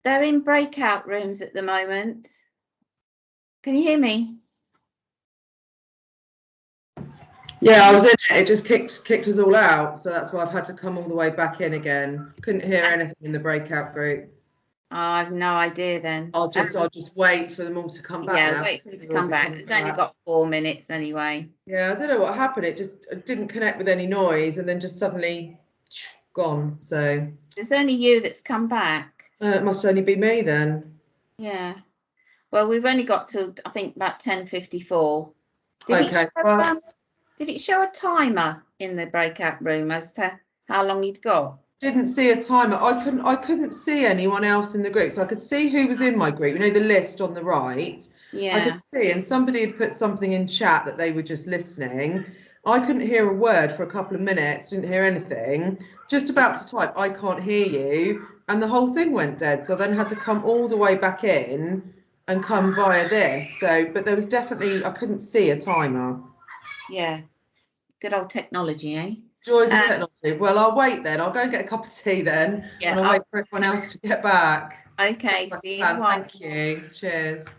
S6: They're in breakout rooms at the moment. Can you hear me?
S8: Yeah, I was in it. It just kicked us all out, so that's why I've had to come all the way back in again. Couldn't hear anything in the breakout group.
S6: I've no idea then.
S8: I'll just wait for them all to come back.
S6: Yeah,
S8: now.
S6: wait for them to come back. It's only got 4 minutes anyway.
S8: Yeah, I don't know what happened. It didn't connect with any noise, and then just suddenly gone. So
S6: It's only you that's come back.
S8: it must only be me then.
S6: Yeah. Well, we've only got till I think about 10:54.
S8: Okay.
S6: Did it show a timer in the breakout room as to how long you'd got?
S8: Didn't see a timer. I couldn't see anyone else in the group, so I could see who was in my group. You know, the list on the right.
S6: Yeah.
S8: I could see, and somebody had put something in chat that they were just listening. I couldn't hear a word for a couple of minutes. Didn't hear anything. Just about to type, I can't hear you, and the whole thing went dead. So I then had to come all the way back in and come via this. So, but there was definitely, I couldn't see a timer.
S6: Yeah. Good old technology, eh?
S8: Joys of technology. Well, I'll wait then. I'll go and get a cup of tea then.
S6: Yeah,
S8: and I'll wait for everyone else to get back.
S6: Okay, see you.
S8: Thank you. Cheers.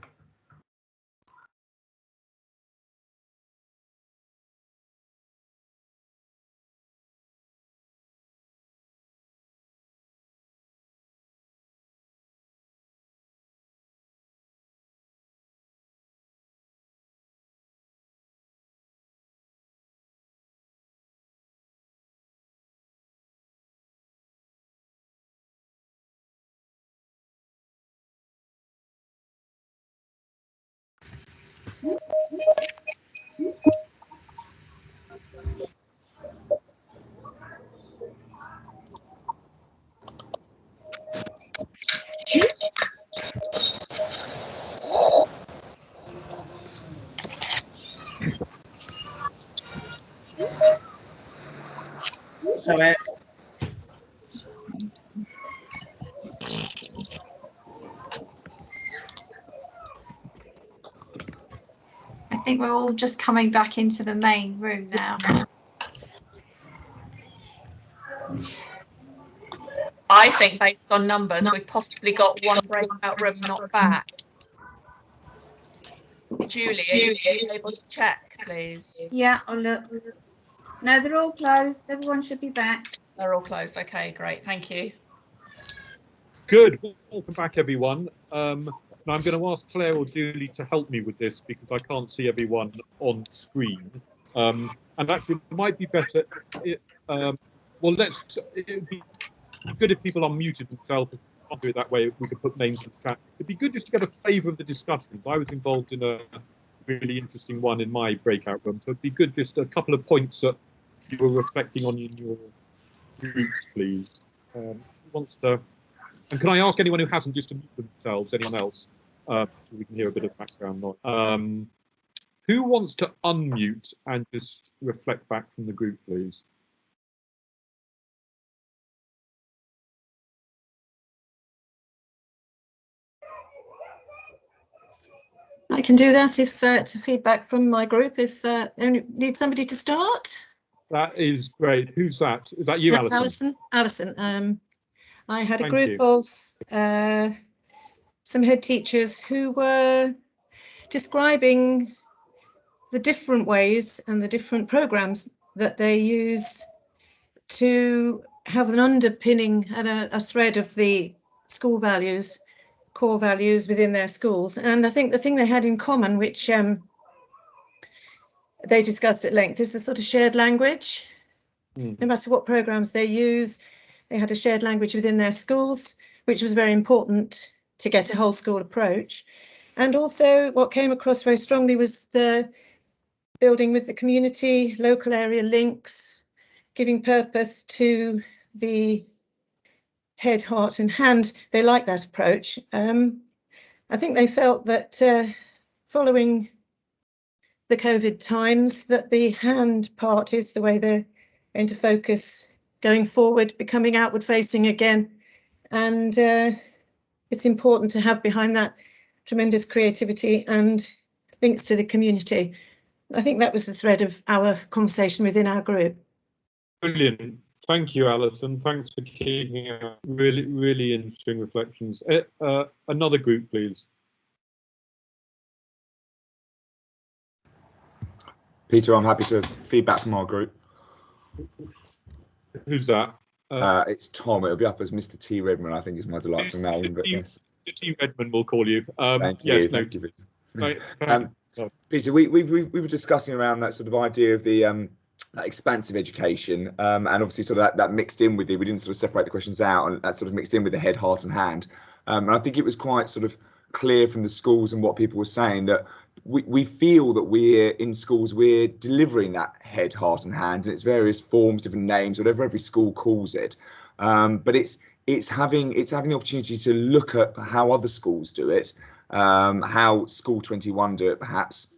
S3: Sorry.
S1: I think we're all just coming back into the main room now.
S2: I think based on numbers, we've possibly got one breakout room not back. Julie, are you able to check, please?
S6: Yeah, I'll look. No, they're all closed. Everyone should be back.
S2: They're all closed. Okay, great. Thank you.
S5: Good. Welcome back, everyone. Now I'm going to ask Claire or Julie to help me with this because I can't see everyone on screen. And actually, it might be better. It would be good if people unmuted themselves. If we can't do it that way, if we could put names in the chat. It'd be good just to get a flavour of the discussions. I was involved in a really interesting one in my breakout room, so it'd be good just a couple of points that you were reflecting on in your groups, please. Who wants to? And can I ask anyone who hasn't just to mute themselves, anyone else, so we can hear a bit of background noise. Who wants to unmute and just reflect back from the group, please?
S9: I can do that if to feedback from my group. If need somebody to start.
S5: That is great. Who's that? Is that you,
S9: That's
S5: Alison?
S9: Alison. I had a
S5: Thank
S9: group
S5: you.
S9: of some head teachers who were describing the different ways and the different programs that they use to have an underpinning and a thread of the school values, core values within their schools. And I think the thing they had in common, which they discussed at length, is the sort of shared language. No matter what programs they use, they had a shared language within their schools, which was very important to get a whole school approach. And also what came across very strongly was the building with the community, local area links, giving purpose to the head, heart and hand. They liked that approach. I think they felt that following the COVID times, that the hand part is the way they're going to focus going forward, becoming outward facing again. And it's important to have behind that tremendous creativity and links to the community. I think that was the thread of our conversation within our group.
S5: Brilliant. Thank you, Alison. Thanks for keeping up. Really, really interesting reflections. Another group, please.
S10: Peter, I'm happy to feedback from our group.
S5: Who's that?
S10: It's Tom. It'll be up as Mr. T. Redmond, I think is my delightful name. But yes,
S5: Mr. T. Redmond will call you.
S10: Thank you.
S5: Yes,
S10: thank you, Peter.
S5: Right.
S10: Peter, we were discussing around that sort of idea of the that expansive education, and obviously sort of that mixed in with it. We didn't sort of separate the questions out, and that sort of mixed in with the head, heart, and hand. And I think it was quite sort of clear from the schools and what people were saying that we feel that we're in schools, we're delivering that head, heart, and hand in its various forms, different names, whatever every school calls it. But it's having the opportunity to look at how other schools do it, how School 21 do it, perhaps.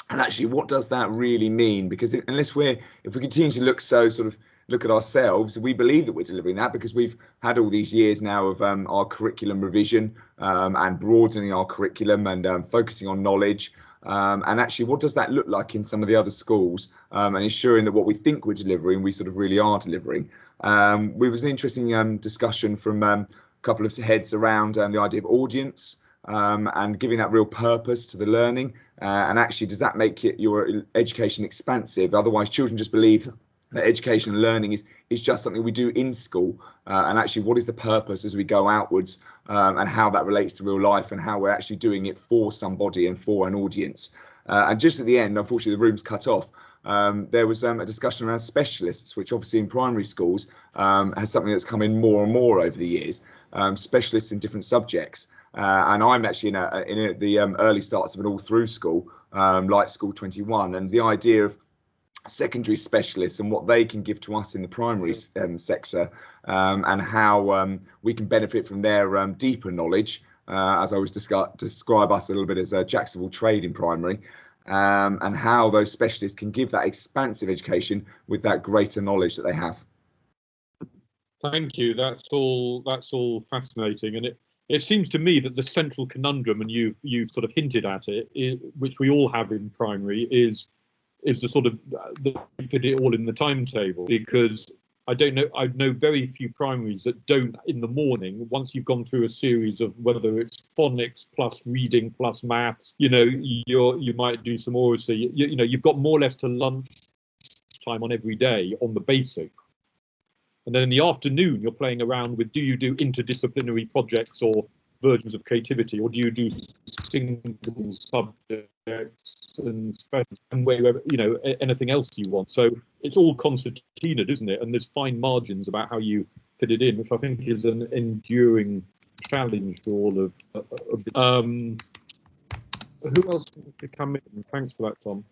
S10: And actually, what does that really mean? Because if we continue to look at ourselves, we believe that we're delivering that because we've had all these years now of our curriculum revision and broadening our curriculum and focusing on knowledge. And actually, what does that look like in some of the other schools and ensuring that what we think we're delivering, we sort of really are delivering. It was an interesting discussion from a couple of heads around the idea of audience. And giving that real purpose to the learning, and actually, does that make your education expansive? Otherwise, children just believe that education and learning is just something we do in school. And actually, what is the purpose as we go outwards, and how that relates to real life, and how we're actually doing it for somebody and for an audience. And just at the end, unfortunately, the room's cut off. There was a discussion around specialists, which obviously in primary schools has something that's come in more and more over the years. Specialists in different subjects. And I'm actually in the early starts of an all-through school, like School 21, and the idea of secondary specialists and what they can give to us in the primary sector, and how we can benefit from their deeper knowledge, as I always describe us a little bit as a jacks of all trade in primary, and how those specialists can give that expansive education with that greater knowledge that they have.
S5: Thank you. That's all fascinating, and it seems to me that the central conundrum, and you've sort of hinted at it, which we all have in primary, is the sort of fit it all in the timetable. Because I know very few primaries that don't in the morning, once you've gone through a series of whether it's phonics plus reading plus maths, you might do some oracy. You've got more or less to lunch time on every day on the basic. And then in the afternoon, you're playing around with, do you do interdisciplinary projects or versions of creativity, or do you do single subjects and wherever, anything else you want? So it's all concertinaed, isn't it? And there's fine margins about how you fit it in, which I think is an enduring challenge for all of who else could come in? Thanks for that, Tom.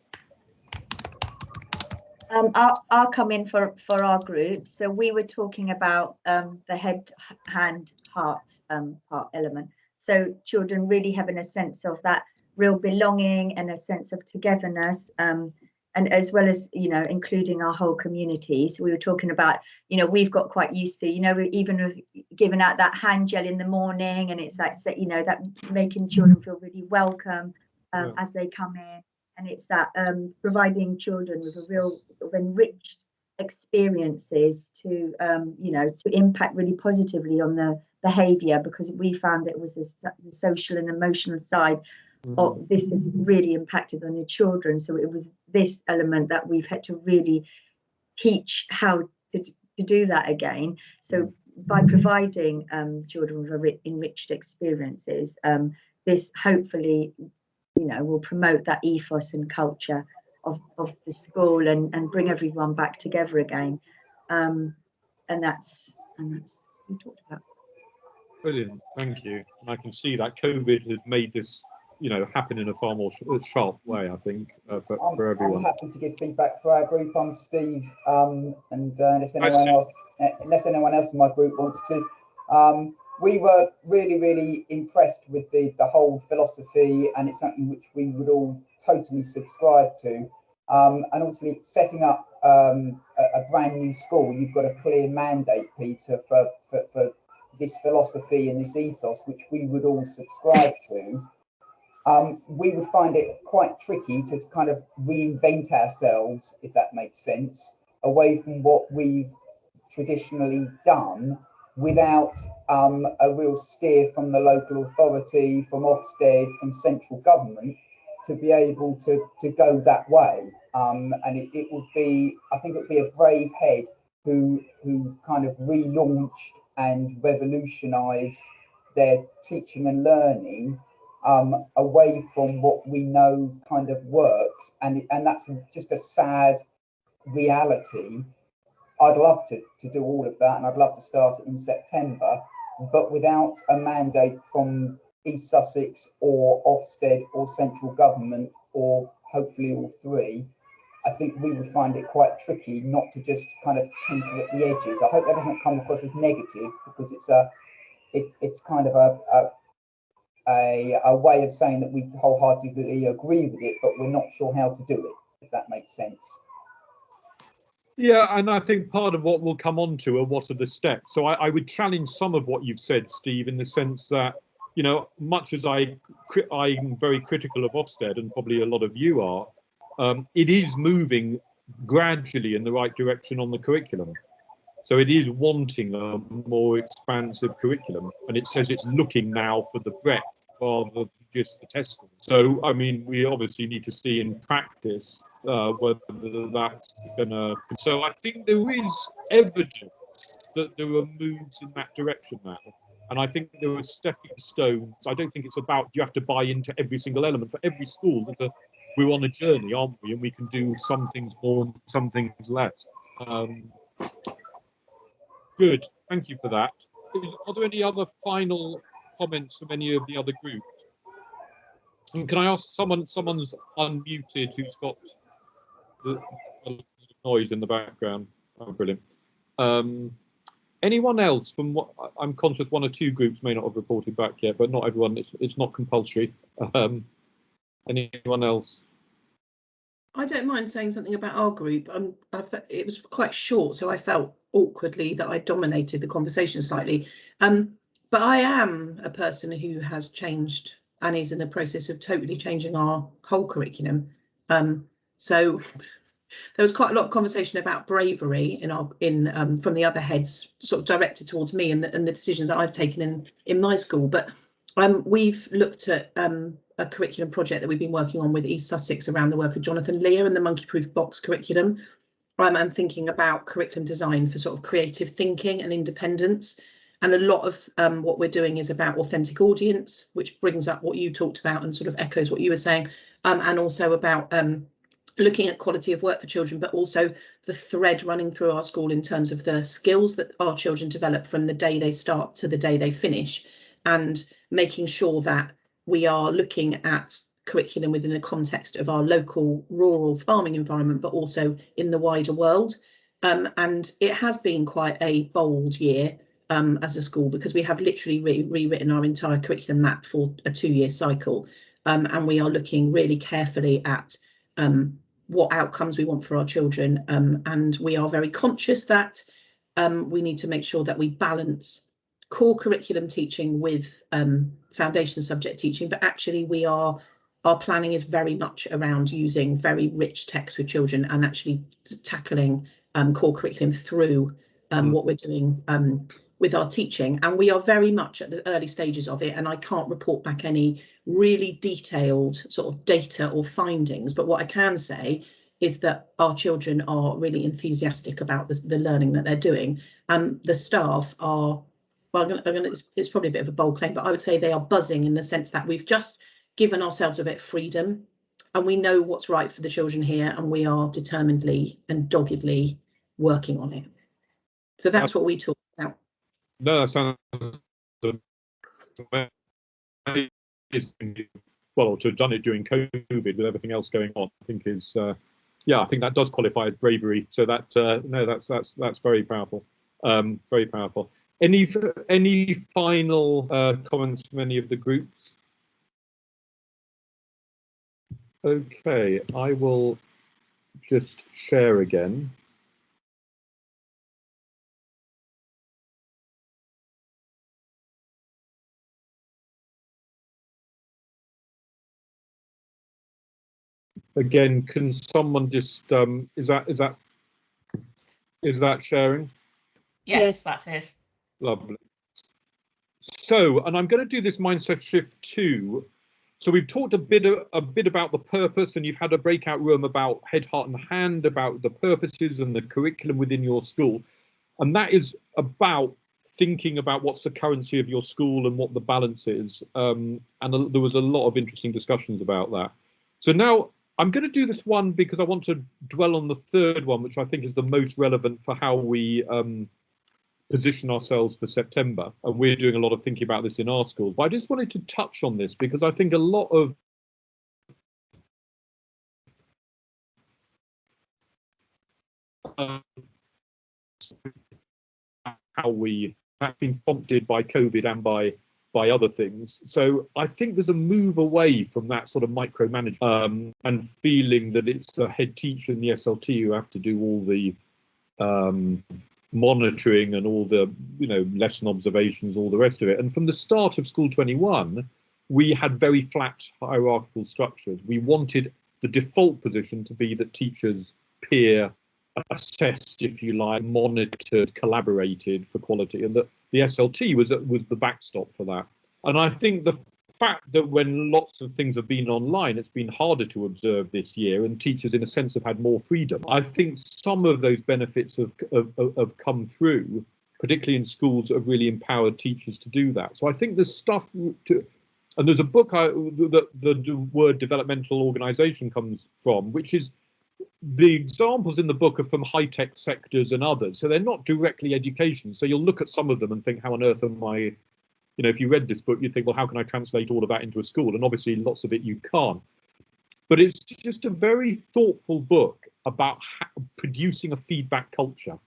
S11: I'll come in for our group. So we were talking about the head, hand, heart part element. So children really having a sense of that real belonging and a sense of togetherness, and as well as, including our whole community. So we were talking about, we've got quite used to, even with giving out that hand gel in the morning, and it's like, that making children feel really welcome as they come in. And it's that providing children with a real sort of enriched experiences to impact really positively on the behaviour, because we found that it was the social and emotional side of this has really impacted on your children. So it was this element that we've had to really teach how to do that again. So by providing children with enriched experiences, this hopefully will promote that ethos and culture of the school and bring everyone back together again. And that's what we talked about.
S5: Brilliant, thank you. And I can see that COVID has made this, happen in a far more sharp way, I think, for everyone.
S12: I'm happy to give feedback for our group. I'm Steve, and unless anyone else in my group wants to. We were really, really impressed with the whole philosophy, and it's something which we would all totally subscribe to. And obviously, setting up a brand new school, you've got a clear mandate, Peter, for this philosophy and this ethos, which we would all subscribe to. We would find it quite tricky to kind of reinvent ourselves, if that makes sense, away from what we've traditionally done without a real steer from the local authority, from Ofsted, from central government, to be able to go that way. And it would be, I think it would be a brave head who kind of relaunched and revolutionised their teaching and learning away from what we know kind of works, and that's just a sad reality. I'd love to do all of that, and I'd love to start it in September, but without a mandate from East Sussex or Ofsted or central government, or hopefully all three, I think we would find it quite tricky not to just kind of tinker at the edges. I hope that doesn't come across as negative, because it's kind of a way of saying that we wholeheartedly agree with it, but we're not sure how to do it, if that makes sense.
S5: Yeah, and I think part of what we'll come on to are what are the steps. So I would challenge some of what you've said, Steve, in the sense that, you know, much as I'm very critical of Ofsted, and probably a lot of you are, it is moving gradually in the right direction on the curriculum. So it is wanting a more expansive curriculum, and it says it's looking now for the breadth rather than just the testing. So, I mean, we obviously need to see in practice whether that's going to... So I think there is evidence that there are moves in that direction now. And I think there are stepping stones. I don't think it's about you have to buy into every single element. For every school, we're on a journey, aren't we? And we can do some things more and some things less. Good, thank you for that. Are there any other final comments from any of the other groups? And can I ask someone's unmuted who's got the noise in the background? Oh, brilliant. Anyone else from what I'm conscious one or two groups may not have reported back yet, but not everyone. It's not compulsory. Anyone else?
S9: I don't mind saying something about our group. It was quite short, so I felt awkwardly that I dominated the conversation slightly. But I am a person who has changed and is in the process of totally changing our whole curriculum. So there was quite a lot of conversation about bravery from the other heads, sort of directed towards me and the decisions that I've taken in my school. But we've looked at a curriculum project that we've been working on with East Sussex around the work of Jonathan Lear and the Monkey Proof Box curriculum. I'm thinking about curriculum design for sort of creative thinking and independence. And a lot of what we're doing is about authentic audience, which brings up what you talked about and sort of echoes what you were saying, and also about looking at quality of work for children, but also the thread running through our school in terms of the skills that our children develop from the day they start to the day they finish, and making sure that we are looking at curriculum within the context of our local rural farming environment, but also in the wider world. And it has been quite a bold year as a school, because we have literally rewritten our entire curriculum map for a 2-year cycle. And we are looking really carefully at what outcomes we want for our children. And we are very conscious that we need to make sure that we balance core curriculum teaching with foundation subject teaching, but actually our planning is very much around using very rich text with children and actually tackling core curriculum through what we're doing with our teaching. And we are very much at the early stages of it, and I can't report back any really detailed sort of data or findings, but what I can say is that our children are really enthusiastic about the learning that they're doing, and the staff are, well, it's probably a bit of a bold claim, but I would say they are buzzing in the sense that we've just given ourselves a bit of freedom, and we know what's right for the children here, and we are determinedly and doggedly working on it. So that's what we talk about.
S5: No, that sounds well, to have done it during COVID with everything else going on, I think is yeah, I think that does qualify as bravery. So that no, that's very powerful, very powerful. Any final comments from any of the groups? Okay, I will just share again. Again, can someone just is that sharing?
S2: Yes, that is.
S5: Lovely. So, and I'm going to do this mindset shift too. So we've talked a bit about the purpose, and you've had a breakout room about head, heart and hand, about the purposes and the curriculum within your school. And that is about thinking about what's the currency of your school and what the balance is. And there was a lot of interesting discussions about that. So now I'm going to do this one because I want to dwell on the third one, which I think is the most relevant for how we position ourselves for September. And we're doing a lot of thinking about this in our schools. But I just wanted to touch on this because I think a lot of how we have been prompted by COVID and by other things. So I think there's a move away from that sort of micromanagement and feeling that it's the head teacher and the SLT who have to do all the monitoring and all the lesson observations, all the rest of it. And from the start of School 21, we had very flat hierarchical structures. We wanted the default position to be that teachers peer assessed, if you like, monitored, collaborated for quality, and that the SLT was the backstop for that. And I think the fact that when lots of things have been online, it's been harder to observe this year, and teachers in a sense have had more freedom. I think some of those benefits have come through, particularly in schools that have really empowered teachers to do that. So I think there's stuff to, and there's a book that the word developmental organisation comes from, which is the examples in the book are from high-tech sectors and others, so they're not directly education. So you'll look at some of them and think, how on earth am I, if you read this book, you'd think, well, how can I translate all of that into a school? And obviously lots of it you can't. But it's just a very thoughtful book about producing a feedback culture.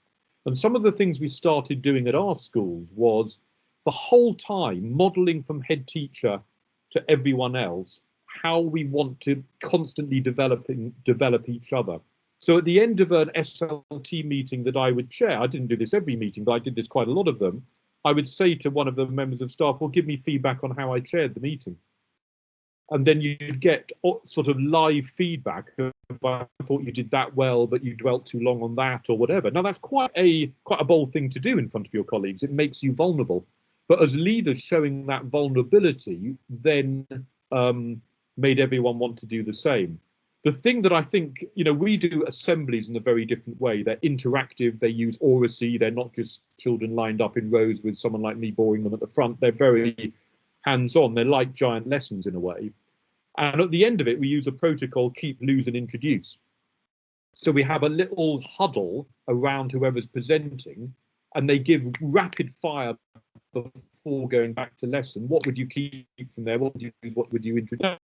S5: And some of the things we started doing at our schools was the whole time modelling from head teacher to everyone else how we want to constantly develop each other. So at the end of an SLT meeting that I would chair, I didn't do this every meeting, but I did this quite a lot of them, I would say to one of the members of staff, well, give me feedback on how I chaired the meeting. And then you'd get sort of live feedback of, I thought you did that well, but you dwelt too long on that or whatever. Now that's quite a bold thing to do in front of your colleagues. It makes you vulnerable. But as leaders, showing that vulnerability then made everyone want to do the same. The thing that I think, we do assemblies in a very different way. They're interactive, they use oracy, they're not just children lined up in rows with someone like me boring them at the front. They're very hands-on, they're like giant lessons in a way. And at the end of it, we use a protocol, keep, lose and introduce. So we have a little huddle around whoever's presenting, and they give rapid fire before going back to lesson. What would you keep from there? What would you use? What would you introduce?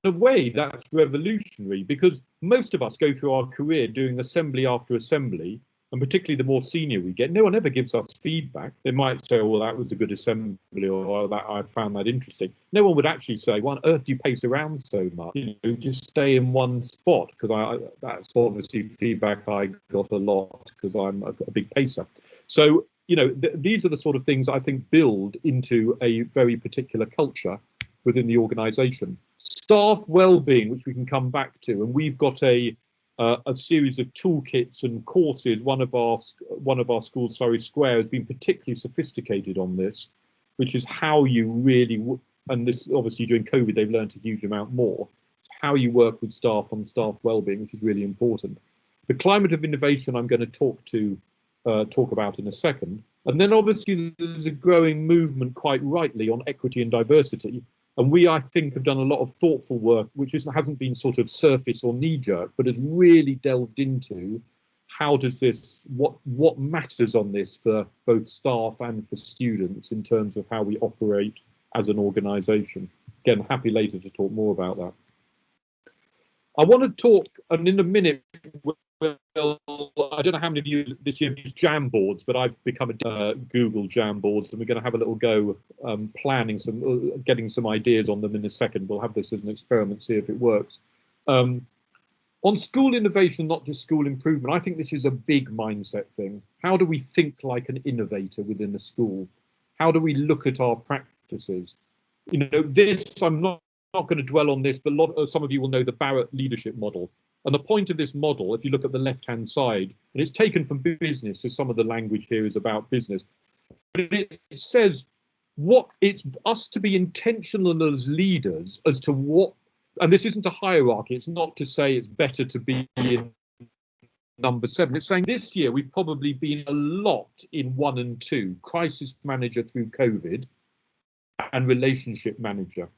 S5: In a way, that's revolutionary, because most of us go through our career doing assembly after assembly, and particularly the more senior we get, no one ever gives us feedback. They might say, well, that was a good assembly, or that I found that interesting. No one would actually say, why on earth do you pace around so much? Just stay in one spot, because that's obviously feedback I got a lot because I'm a big pacer. So, these are the sort of things I think build into a very particular culture within the organisation. Staff well-being, which we can come back to, and we've got a series of toolkits and courses. One of our schools, Surrey Square, has been particularly sophisticated on this, which is how you really, and this obviously during COVID they've learned a huge amount more, how you work with staff on staff well-being, which is really important. The climate of innovation I'm going to talk about in a second, and then obviously there's a growing movement, quite rightly, on equity and diversity. And we, I think, have done a lot of thoughtful work, which hasn't been sort of surface or knee-jerk, but has really delved into how does this, what matters on this for both staff and for students in terms of how we operate as an organisation. Again, happy later to talk more about that. I want to talk, and in a minute, I don't know how many of you this year use Jamboards, but I've become a Google Jamboards, and we're going to have a little go planning getting some ideas on them in a second. We'll have this as an experiment, see if it works. On school innovation, not just school improvement, I think this is a big mindset thing. How do we think like an innovator within the school? How do we look at our practices? This, I'm not going to dwell on this, but some of you will know the Barrett leadership model. And the point of this model, if you look at the left-hand side, and it's taken from business, so some of the language here is about business, but it says what it's us to be intentional as leaders as to what, and this isn't a hierarchy, it's not to say it's better to be in number 7. It's saying this year we've probably been a lot in 1 and 2, crisis manager through COVID and relationship manager.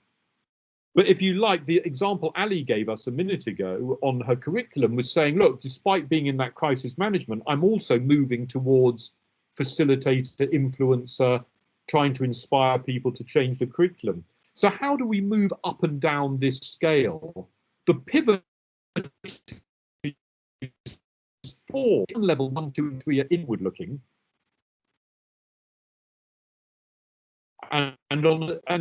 S5: But if you like, the example Ali gave us a minute ago on her curriculum was saying, look, despite being in that crisis management, I'm also moving towards facilitator, influencer, trying to inspire people to change the curriculum. So how do we move up and down this scale? The pivot is 4. Level 1, 2, and 3 are inward looking. And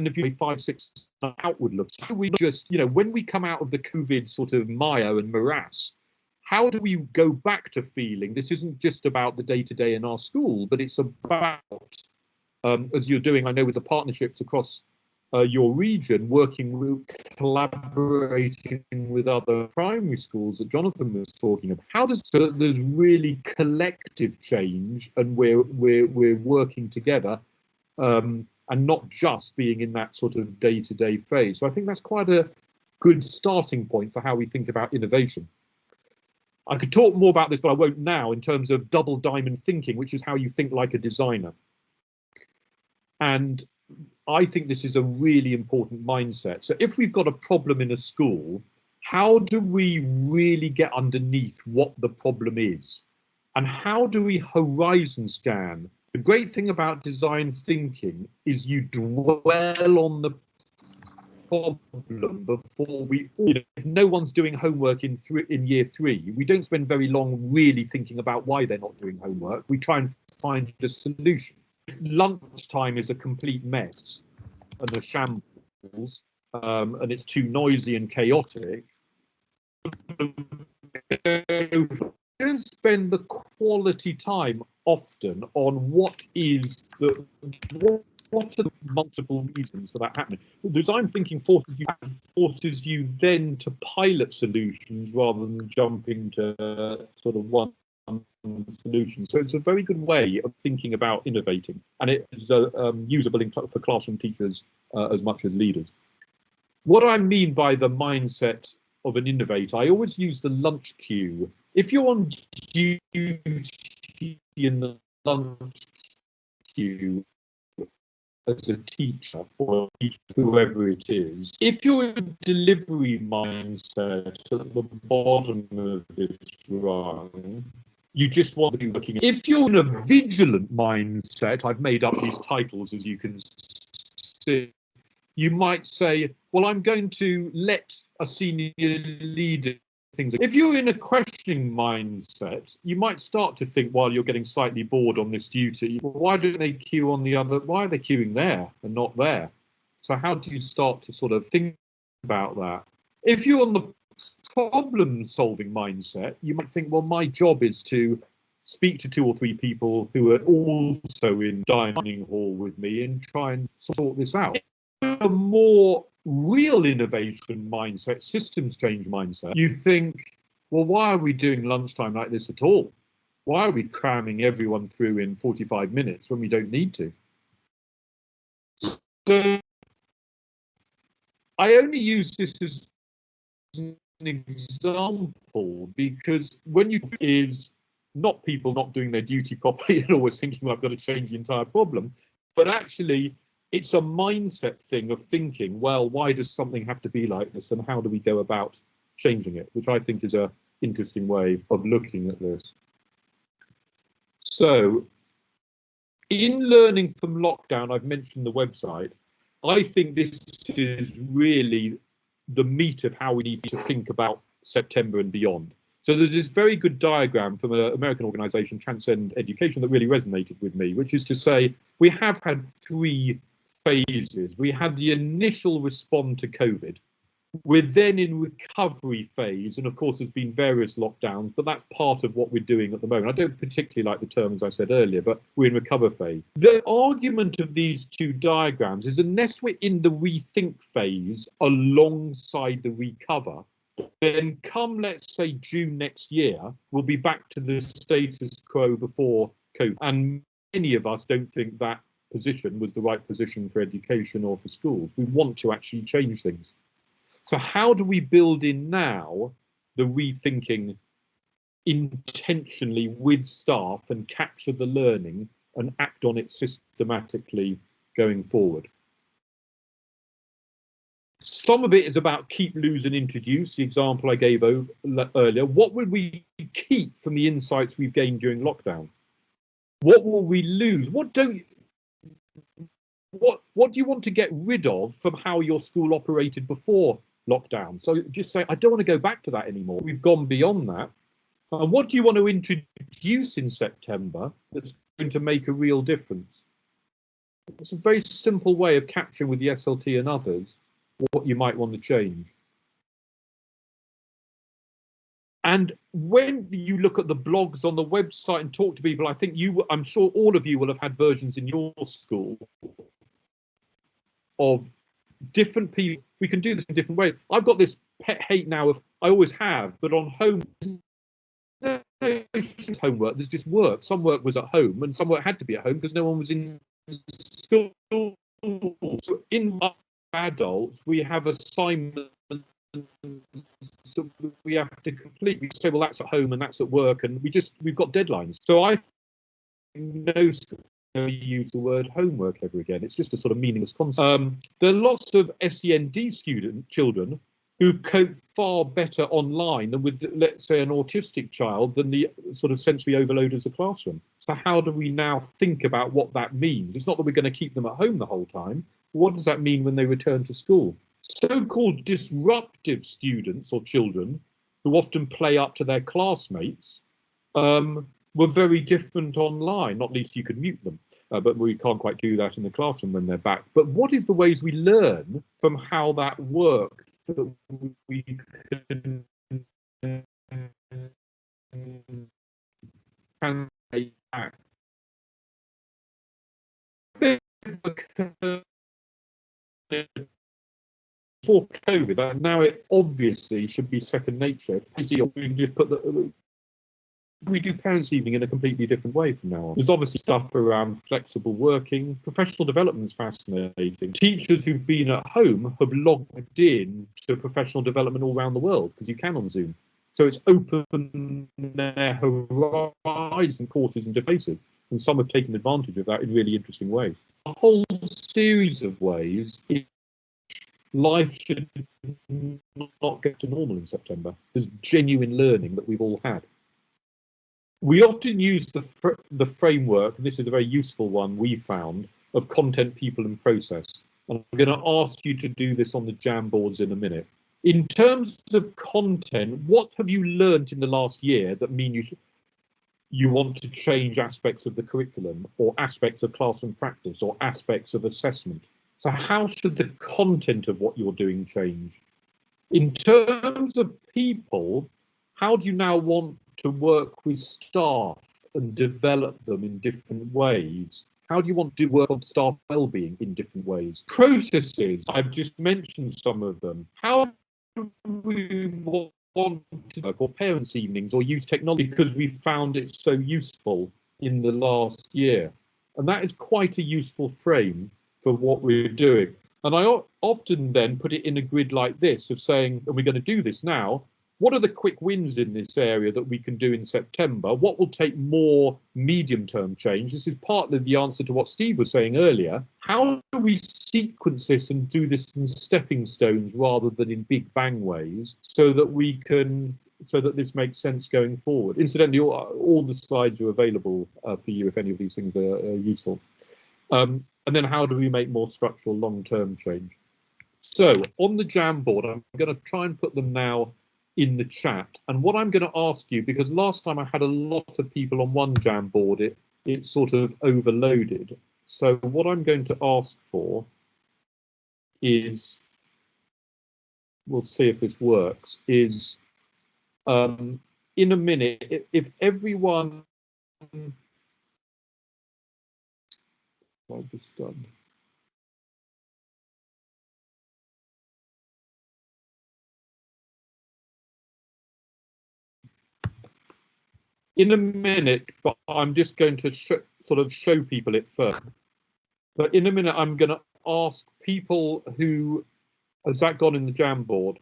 S5: if you 5, 6 outward looks, how do we just, you know, when we come out of the COVID sort of mire and morass, how do we go back to feeling this isn't just about the day-to-day in our school, but it's about, as you're doing, I know, with the partnerships across your region, working with, collaborating with other primary schools that Jonathan was talking about. How does so there's really collective change, and we're working together, and not just being in that sort of day-to-day phase. So I think that's quite a good starting point for how we think about innovation. I could talk more about this, but I won't now, in terms of double diamond thinking, which is how you think like a designer. And I think this is a really important mindset. So if we've got a problem in a school, how do we really get underneath what the problem is? And how do we horizon scan? The great thing about design thinking is you dwell on the problem before we, you know, if no one's doing homework in year 3, we don't spend very long really thinking about why they're not doing homework. We try and find a solution. If lunchtime is a complete mess and a shambles, and it's too noisy and chaotic, don't spend the quality time often on what are the multiple reasons for that happening. So design thinking forces you then to pilot solutions rather than jumping to sort of one solution. So it's a very good way of thinking about innovating, and it is usable for classroom teachers as much as leaders. What I mean by the mindset of an innovator, I always use the lunch queue. If you're on duty in the lunch queue as a teacher or whoever it is, if you're in a delivery mindset at the bottom of this rung, you just want to be looking. If you're in a vigilant mindset, I've made up these titles as you can see, you might say, well, I'm going to let a senior leader things. If you're in a questioning mindset, you might start to think while you're getting slightly bored on this duty, well, why don't they queue on the other? Why are they queuing there and not there? So how do you start to sort of think about that? If you're on the problem-solving mindset, you might think, well, my job is to speak to 2 or 3 people who are also in dining hall with me and try and sort this out. A more real innovation mindset, systems change mindset, you think, well, why are we doing lunchtime like this at all? Why are we cramming everyone through in 45 minutes when we don't need to? So I only use this as an example because when you is not people not doing their duty properly and always thinking, well, I've got to change the entire problem, but actually it's a mindset thing of thinking, well, why does something have to be like this and how do we go about changing it, which I think is an interesting way of looking at this. So in learning from lockdown, I've mentioned the website. I think this is really the meat of how we need to think about September and beyond. So there's this very good diagram from an American organization, Transcend Education, that really resonated with me, which is to say we have had 3 phases. We had the initial response to COVID. We're then in recovery phase, and of course there's been various lockdowns, but that's part of what we're doing at the moment. I don't particularly like the term, as I said earlier, but we're in recover phase. The argument of these 2 diagrams is unless we're in the rethink phase alongside the recover, then come, let's say, June next year, we'll be back to the status quo before COVID. And many of us don't think that position was the right position for education or for schools. We want to actually change things. So how do we build in now the rethinking intentionally with staff and capture the learning and act on it systematically going forward? Some of it is about keep, lose and introduce, the example I gave earlier. What will we keep from the insights we've gained during lockdown? What will we lose? What do you want to get rid of from how your school operated before lockdown? So just say, I don't want to go back to that anymore. We've gone beyond that. And what do you want to introduce in September that's going to make a real difference? It's a very simple way of capturing with the SLT and others what you might want to change. And when you look at the blogs on the website and talk to people, I think I'm sure all of you will have had versions in your school of different people. We can do this in different ways. I've got this pet hate now of, I always have, but on home, homework, there's just work. Some work was at home and some work had to be at home because no one was in school. So in adults, we have assignments, so we have to complete. We say, well, that's at home and that's at work, and we've got deadlines. So I no school use the word homework ever again. It's just a sort of meaningless concept. There are lots of SEND children who cope far better online than with, let's say, an autistic child than the sort of sensory overload of the classroom. So how do we now think about what that means? It's not that we're going to keep them at home the whole time. What does that mean when they return to school? So-called disruptive students or children who often play up to their classmates were very different online. Not least you could mute them, but we can't quite do that in the classroom when they're back. But what is the ways we learn from how that worked that we can translate back? Before COVID, and now it obviously should be second nature. We can just put we do parents' evening in a completely different way from now on. There's obviously stuff around flexible working. Professional development is fascinating. Teachers who've been at home have logged in to professional development all around the world because you can on Zoom. So it's opened their horizon courses in different places, and some have taken advantage of that in really interesting ways. A whole series of ways in life should not get to normal in September. There's genuine learning that we've all had. We often use the framework, and this is a very useful one we found, of content, people and process. And I'm going to ask you to do this on the Jamboards in a minute. In terms of content, what have you learned in the last year that mean you want to change aspects of the curriculum or aspects of classroom practice or aspects of assessment? So how should the content of what you're doing change? In terms of people, how do you now want to work with staff and develop them in different ways? How do you want to work on staff well-being in different ways? Processes, I've just mentioned some of them. How do we want to work, or parents' evenings, or use technology because we found it so useful in the last year? And that is quite a useful frame for what we're doing. And I often then put it in a grid like this of saying, and we're going to do this now, what are the quick wins in this area that we can do in September? What will take more medium-term change? This is partly the answer to what Steve was saying earlier. How do we sequence this and do this in stepping stones rather than in big bang ways so that this makes sense going forward? Incidentally, all the slides are available for you if any of these things are useful. And then how do we make more structural long-term change? So on the Jamboard, I'm going to try and put them now in the chat. And what I'm going to ask you, because last time I had a lot of people on one Jamboard, it sort of overloaded. So what I'm going to ask for is, we'll see if this works, is in a minute, if everyone, what I've just done. in a minute, but I'm just going to sort of show people it first. But in a minute, I'm going to ask people who, has that gone in the Jamboard?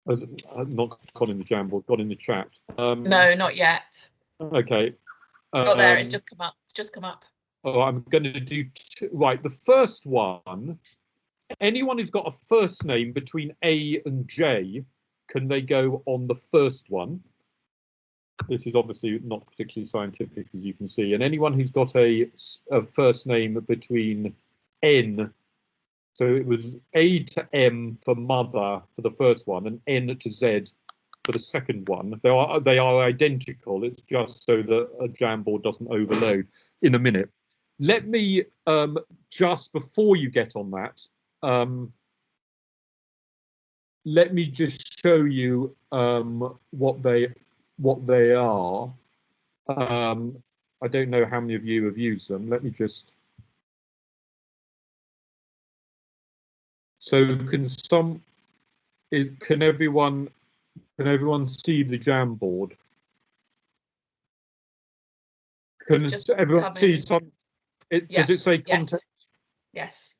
S5: Not gone in the Jamboard, gone in the chat.
S2: No, not yet.
S5: Okay.
S2: Oh, there, it's just come up. It's just come up.
S5: Oh, I'm going to do right. The first one, anyone who's got a first name between A and J, can they go on the first one? This is obviously not particularly scientific, as you can see. And anyone who's got a first name between N, so it was A to M for mother for the first one, and N to Z for the second one. They are identical. It's just so that a Jamboard doesn't overload. In a minute, let me just before you get on that, let me just show you what they are. I don't know how many of you have used them. Let me just. So can everyone see the Jamboard? Can everyone see some? Does it say content?
S2: Yes.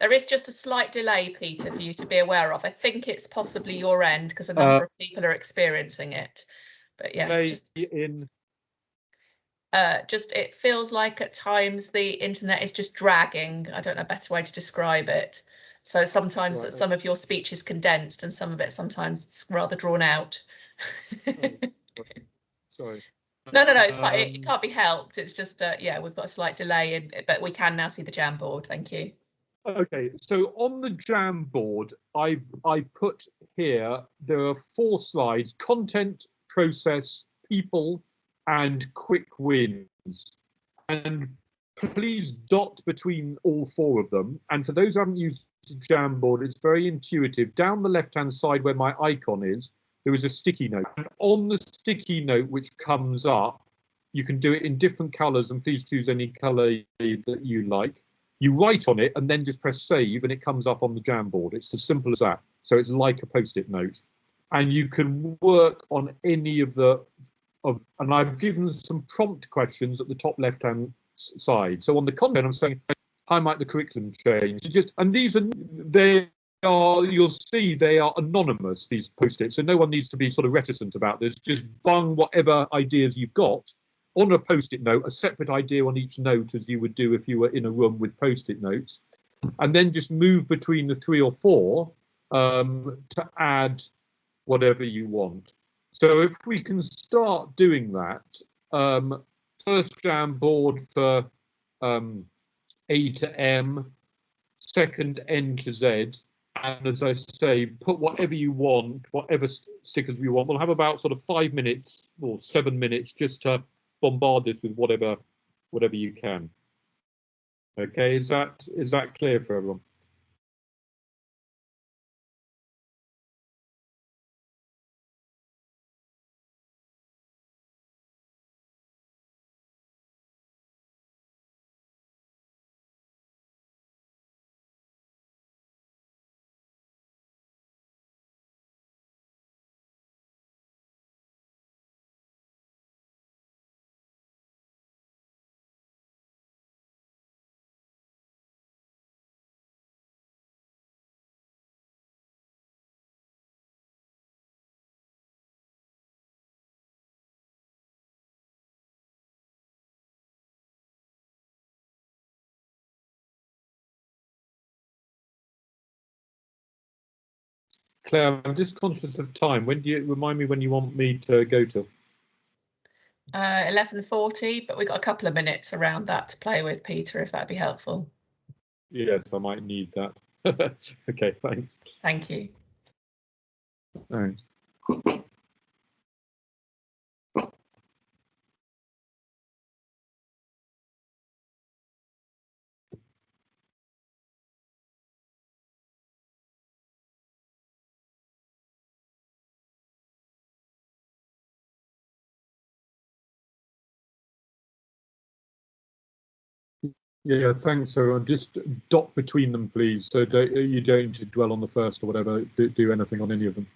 S2: There is just a slight delay, Peter, for you to be aware of. I think it's possibly your end because a number of people are experiencing it. But yes, it feels like at times the internet is just dragging. I don't know a better way to describe it. So sometimes some of your speech is condensed and some of it sometimes it's rather drawn out.
S5: Sorry.
S2: No, it's fine. It can't be helped. It's just, yeah, we've got a slight delay, but we can now see the Jamboard. Thank you.
S5: Okay, so on the Jamboard, I've put here, there are 4 slides: content, process, people, and quick wins. And please dot between all 4 of them. And for those who haven't used the Jamboard, it's very intuitive. Down the left-hand side where my icon is, there is a sticky note. And on the sticky note which comes up, you can do it in different colours, and please choose any colour that you like. You write on it and then just press save and it comes up on the Jamboard. It's as simple as that. So it's like a post-it note. And you can work on any of and I've given some prompt questions at the top left-hand side. So on the content, I'm saying, how might the curriculum change? And you'll see they are anonymous, these post-its. So no one needs to be sort of reticent about this. Just bung whatever ideas you've got on a post-it note, a separate idea on each note, as you would do if you were in a room with post-it notes, and then just move between the 3 or 4 to add whatever you want. So if we can start doing that, first Jamboard for A to M, second N to Z, and as I say, put whatever you want, whatever stickers we want. We'll have about sort of 5 minutes or 7 minutes just to bombard this with whatever you can. Okay, is that clear for everyone? Claire, I'm just conscious of time. When do you remind me when you want me to go to?
S2: 11:40, but we've got a couple of minutes around that to play with, Peter, if that'd be helpful.
S5: Yes, I might need that. Okay, thanks.
S2: Thank you.
S5: Thanks. Yeah, thanks. So just dot between them, please. So you don't need to dwell on the first or whatever. Do anything on any of them.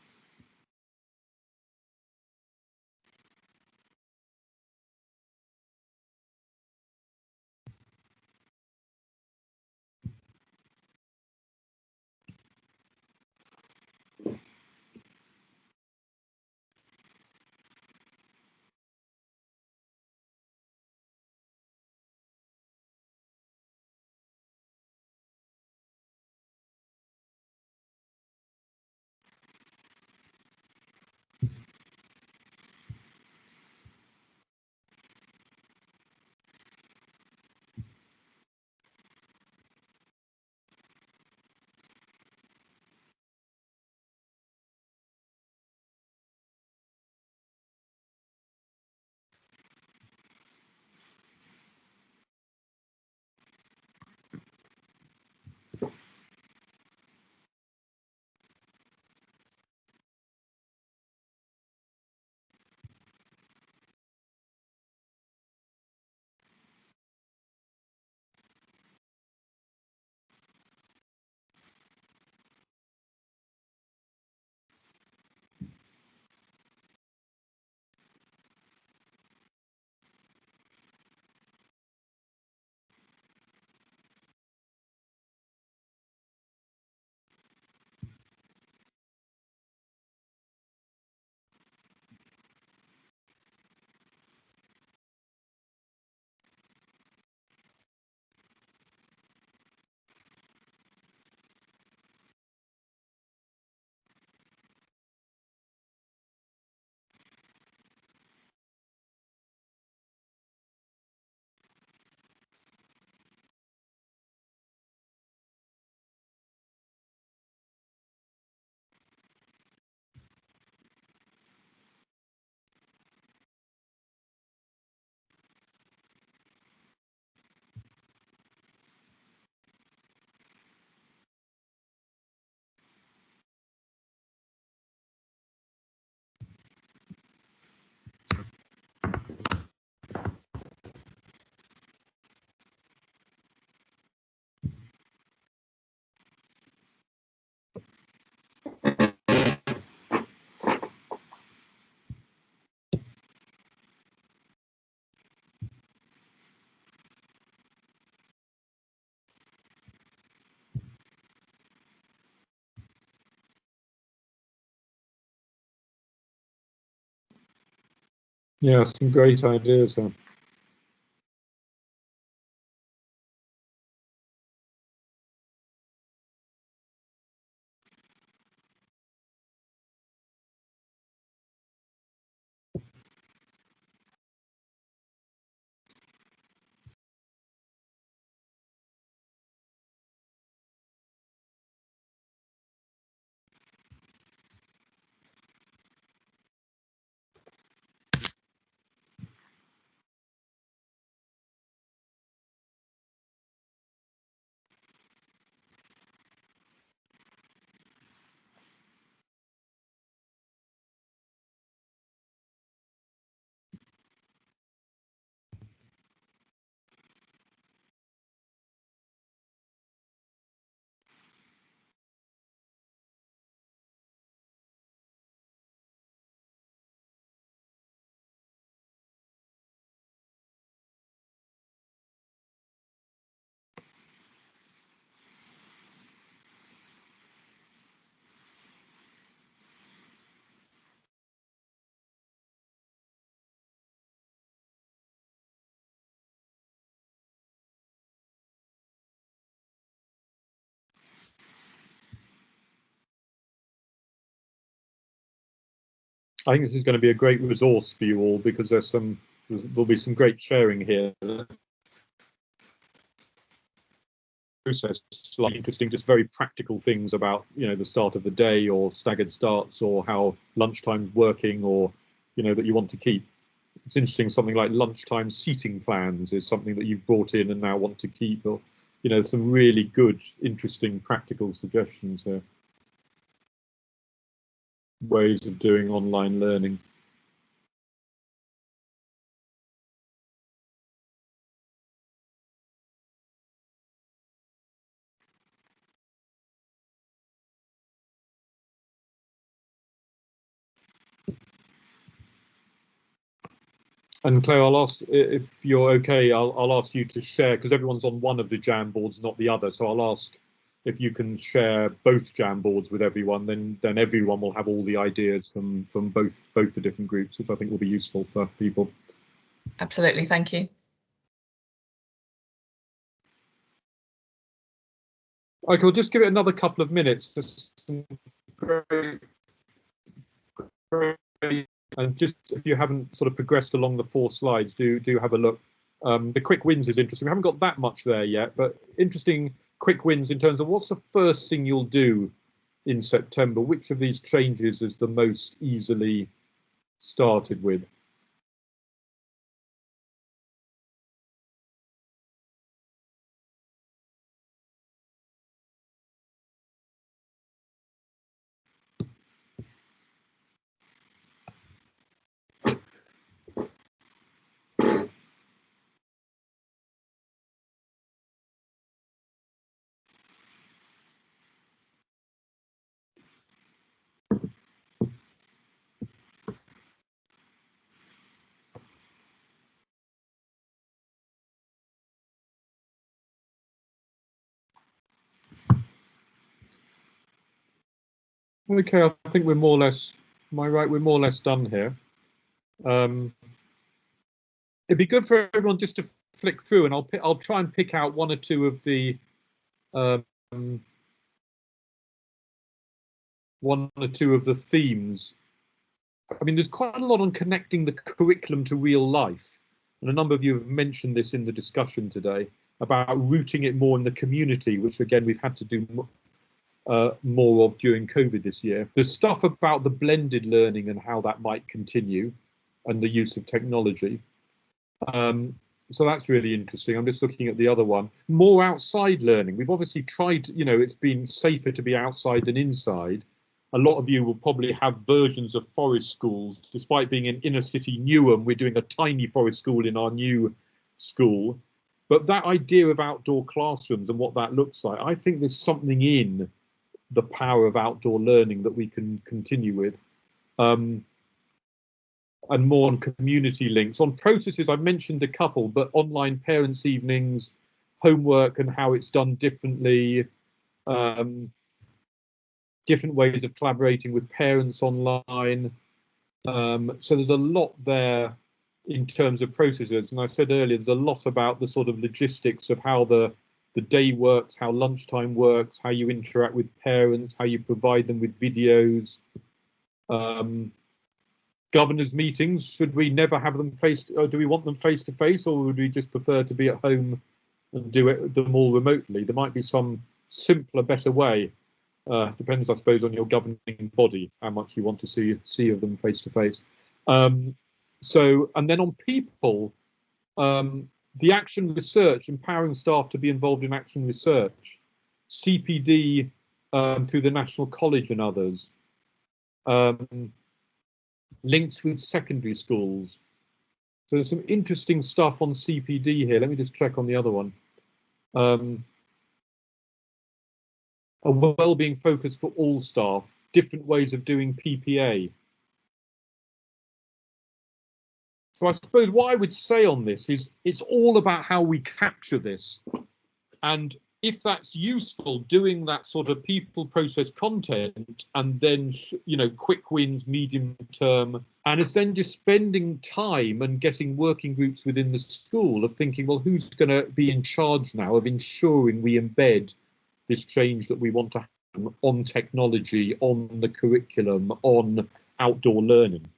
S5: Yeah, some great ideas there. I think this is going to be a great resource for you all, because there'll be some great sharing here. Process, like interesting, just very practical things about, you know, the start of the day or staggered starts, or how lunchtime's working, or, you know, that you want to keep. It's interesting, something like lunchtime seating plans is something that you've brought in and now want to keep, or, you know, some really good, interesting, practical suggestions here. Ways of doing online learning. And Claire, I'll ask, if you're okay, I'll ask you to share, because everyone's on one of the Jamboards, not the other. So I'll ask if you can share both Jamboards with everyone, then everyone will have all the ideas from both the different groups, which I think will be useful for people.
S2: Absolutely, thank you.
S5: Okay, we'll just give it another couple of minutes. And just, if you haven't sort of progressed along the 4 slides, do have a look. The quick wins is interesting. We haven't got that much there yet, but interesting quick wins in terms of what's the first thing you'll do in September. Which of these changes is the most easily started with? Okay, I think we're more or less, am I right? We're more or less done here. It'd be good for everyone just to flick through, and I'll try and pick out 1 or 2 of the 1 or 2 of the themes. I mean, there's quite a lot on connecting the curriculum to real life, and a number of you have mentioned this in the discussion today about rooting it more in the community, which again we've had to do more of during COVID this year. There's stuff about the blended learning and how that might continue, and the use of technology. So that's really interesting. I'm just looking at the other one. More outside learning. We've obviously tried, you know, it's been safer to be outside than inside. A lot of you will probably have versions of forest schools. Despite being in inner city Newham, we're doing a tiny forest school in our new school. But that idea of outdoor classrooms and what that looks like, I think there's something in the power of outdoor learning that we can continue with. And more on community links. On processes, I've mentioned a couple, but online parents' evenings, homework and how it's done differently, different ways of collaborating with parents online. So there's a lot there in terms of processes. And I said earlier, there's a lot about the sort of logistics of how the day works, how lunchtime works, how you interact with parents, how you provide them with videos. Governors' meetings, should we never have them or do we want them face to face, or would we just prefer to be at home and do them all remotely? There might be some simpler, better way. Depends, I suppose, on your governing body, how much you want to see of them face to face. So, and then on people, the action research, empowering staff to be involved in action research, CPD through the National College and others, links with secondary schools. So there's some interesting stuff on CPD here. Let me just check on the other one. A wellbeing focus for all staff, different ways of doing PPA. So I suppose what I would say on this is it's all about how we capture this. And if that's useful, doing that sort of people process content and then, you know, quick wins, medium term, and it's then just spending time and getting working groups within the school of thinking, well, who's going to be in charge now of ensuring we embed this change that we want to happen on technology, on the curriculum, on outdoor learning?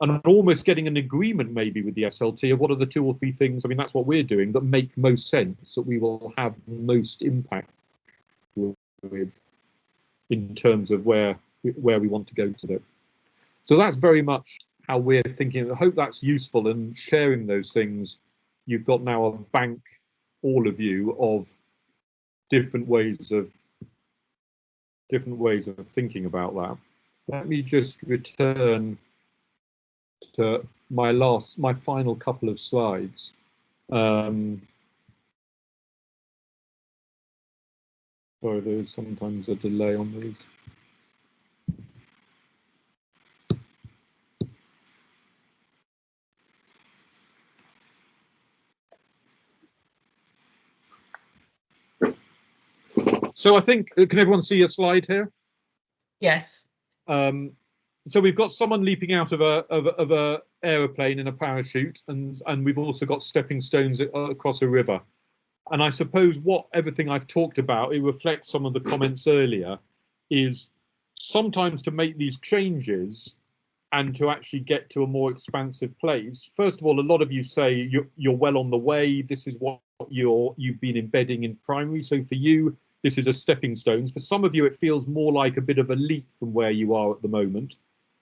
S5: And almost getting an agreement maybe with the SLT of what are the 2 or 3 things, I mean, that's what we're doing, that make most sense, that we will have most impact with in terms of where we want to go to it. So that's very much how we're thinking. I hope that's useful, and sharing those things. You've got now a bank, all of you, of different ways of thinking about that. Let me just return to my final couple of slides. Sorry, there's sometimes a delay on these. So I think, can everyone see a slide here?
S2: Yes.
S5: So we've got someone leaping out of a aeroplane in a parachute, and we've also got stepping stones across a river. And I suppose everything I've talked about, it reflects some of the comments earlier, is sometimes to make these changes and to actually get to a more expansive place. First of all, a lot of you say you're well on the way. This is what you've been embedding in primary. So for you, this is a stepping stone. For some of you, it feels more like a bit of a leap from where you are at the moment.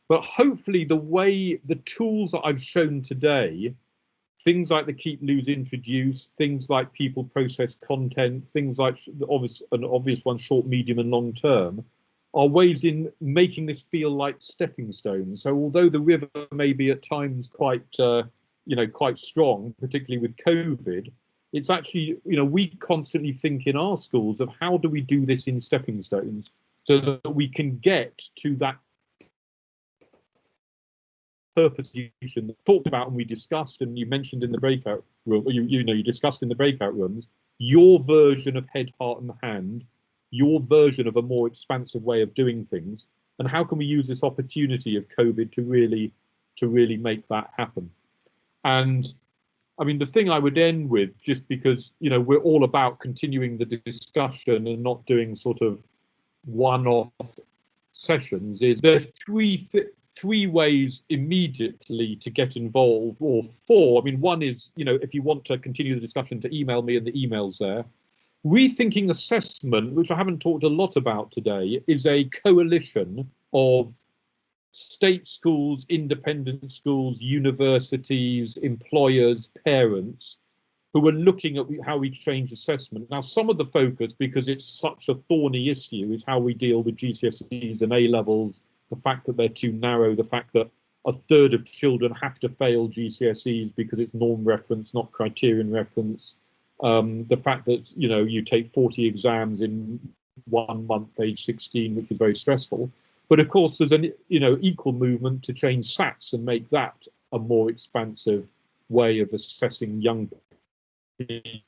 S5: But hopefully the tools that I've shown today, things like the keep, lose, introduce, things like people process content, things like an obvious one, short, medium and long term, are ways in making this feel like stepping stones. So although the river may be at times quite strong, particularly with COVID, it's actually, we constantly think in our schools of how do we do this in stepping stones so that we can get to that purpose solution that talked about and we discussed, and you mentioned in the breakout room, or you discussed in the breakout rooms, your version of head, heart and hand, your version of a more expansive way of doing things, and how can we use this opportunity of COVID to really make that happen. And I mean, the thing I would end with, just because we're all about continuing the discussion and not doing sort of one-off sessions, is there are three ways immediately to get involved, or 4. I mean, one is, if you want to continue the discussion, to email me, and the email's there. Rethinking Assessment, which I haven't talked a lot about today, is a coalition of state schools, independent schools, universities, employers, parents, who are looking at how we change assessment. Now, some of the focus, because it's such a thorny issue, is how we deal with GCSEs and A-levels, the fact that they're too narrow, the fact that a third of children have to fail GCSEs because it's norm reference, not criterion reference. The fact that, you take 40 exams in 1 month, age 16, which is very stressful. But of course, there's an equal movement to change SATs and make that a more expansive way of assessing young people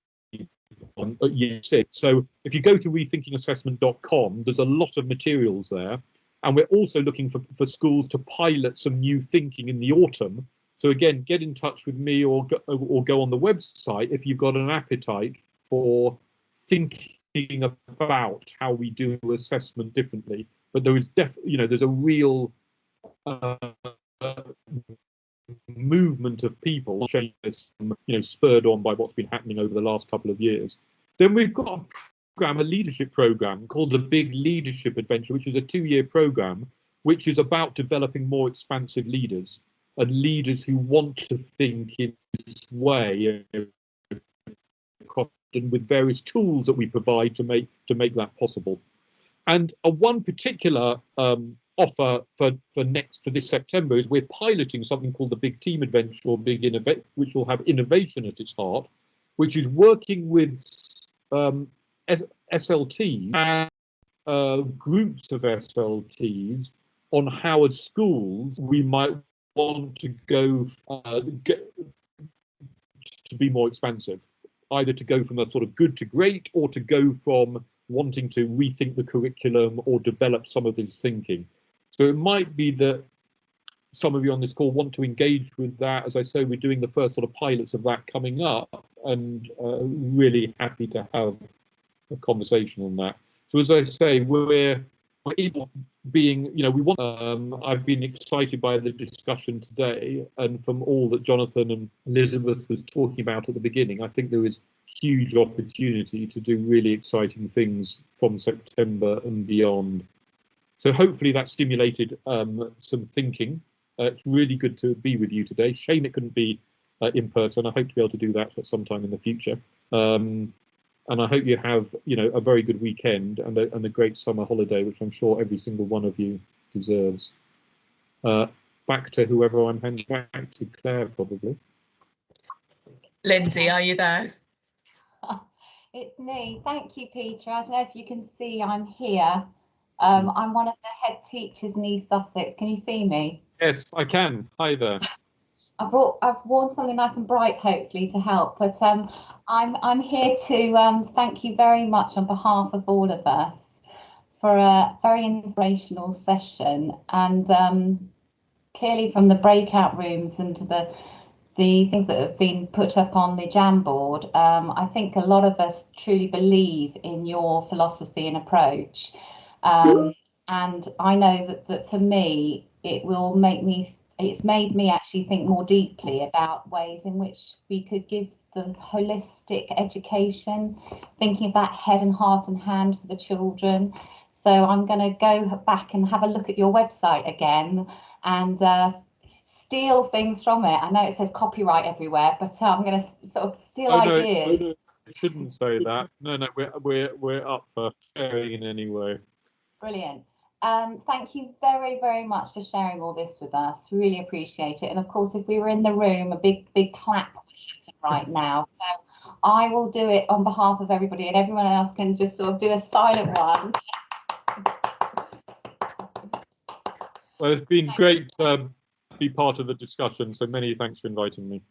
S5: at year 6. So if you go to rethinkingassessment.com, there's a lot of materials there. And we're also looking for schools to pilot some new thinking in the autumn So again, get in touch with me or go on the website if you've got an appetite for thinking about how we do assessment differently. But there is there's a real movement of people, spurred on by what's been happening over the last couple of years. Then we've got a leadership program called the Big Leadership Adventure, which is a 2-year program, which is about developing more expansive leaders and leaders who want to think in this way, and with various tools that we provide to make that possible. And one particular offer for this September is we're piloting something called the Big Team Adventure, or Big Innovate, which will have innovation at its heart, which is working with SLTs and groups of SLTs on how, as schools, we might want to go to be more expansive, either to go from a sort of good to great, or to go from wanting to rethink the curriculum or develop some of this thinking. So it might be that some of you on this call want to engage with that. As I say, we're doing the first sort of pilots of that coming up, and really happy to have a conversation on that. So as I say, we're being, we want. I've been excited by the discussion today, and from all that Jonathan and Elizabeth was talking about at the beginning, I think there is huge opportunity to do really exciting things from September and beyond. So hopefully that stimulated some thinking. It's really good to be with you today. Shame it couldn't be in person. I hope to be able to do that at some time in the future. And I hope you have, a very good weekend and a great summer holiday, which I'm sure every single one of you deserves. Back to whoever I'm handing back to, Claire, probably.
S2: Lindsay, are you there?
S13: It's me. Thank you, Peter. I don't know if you can see I'm here. I'm one of the head teachers in East Sussex. Can you see me?
S5: Yes, I can. Hi there.
S13: I've worn something nice and bright, hopefully, to help. But I'm here to thank you very much on behalf of all of us for a very inspirational session. And clearly, from the breakout rooms and to the things that have been put up on the Jamboard, I think a lot of us truly believe in your philosophy and approach. And I know that for me, it's made me actually think more deeply about ways in which we could give the holistic education, thinking of that head and heart and hand for the children. So I'm going to go back and have a look at your website again and steal things from it. I know it says copyright everywhere, but I'm going to sort of steal ideas.
S5: No, it shouldn't say that. No, we're up for sharing in any way.
S13: Brilliant. Thank you very, very much for sharing all this with us. Really appreciate it. And of course, if we were in the room, a big clap right now. So I will do it on behalf of everybody, and everyone else can just sort of do a silent one.
S5: Well, it's been great to be part of the discussion. So many thanks for inviting me.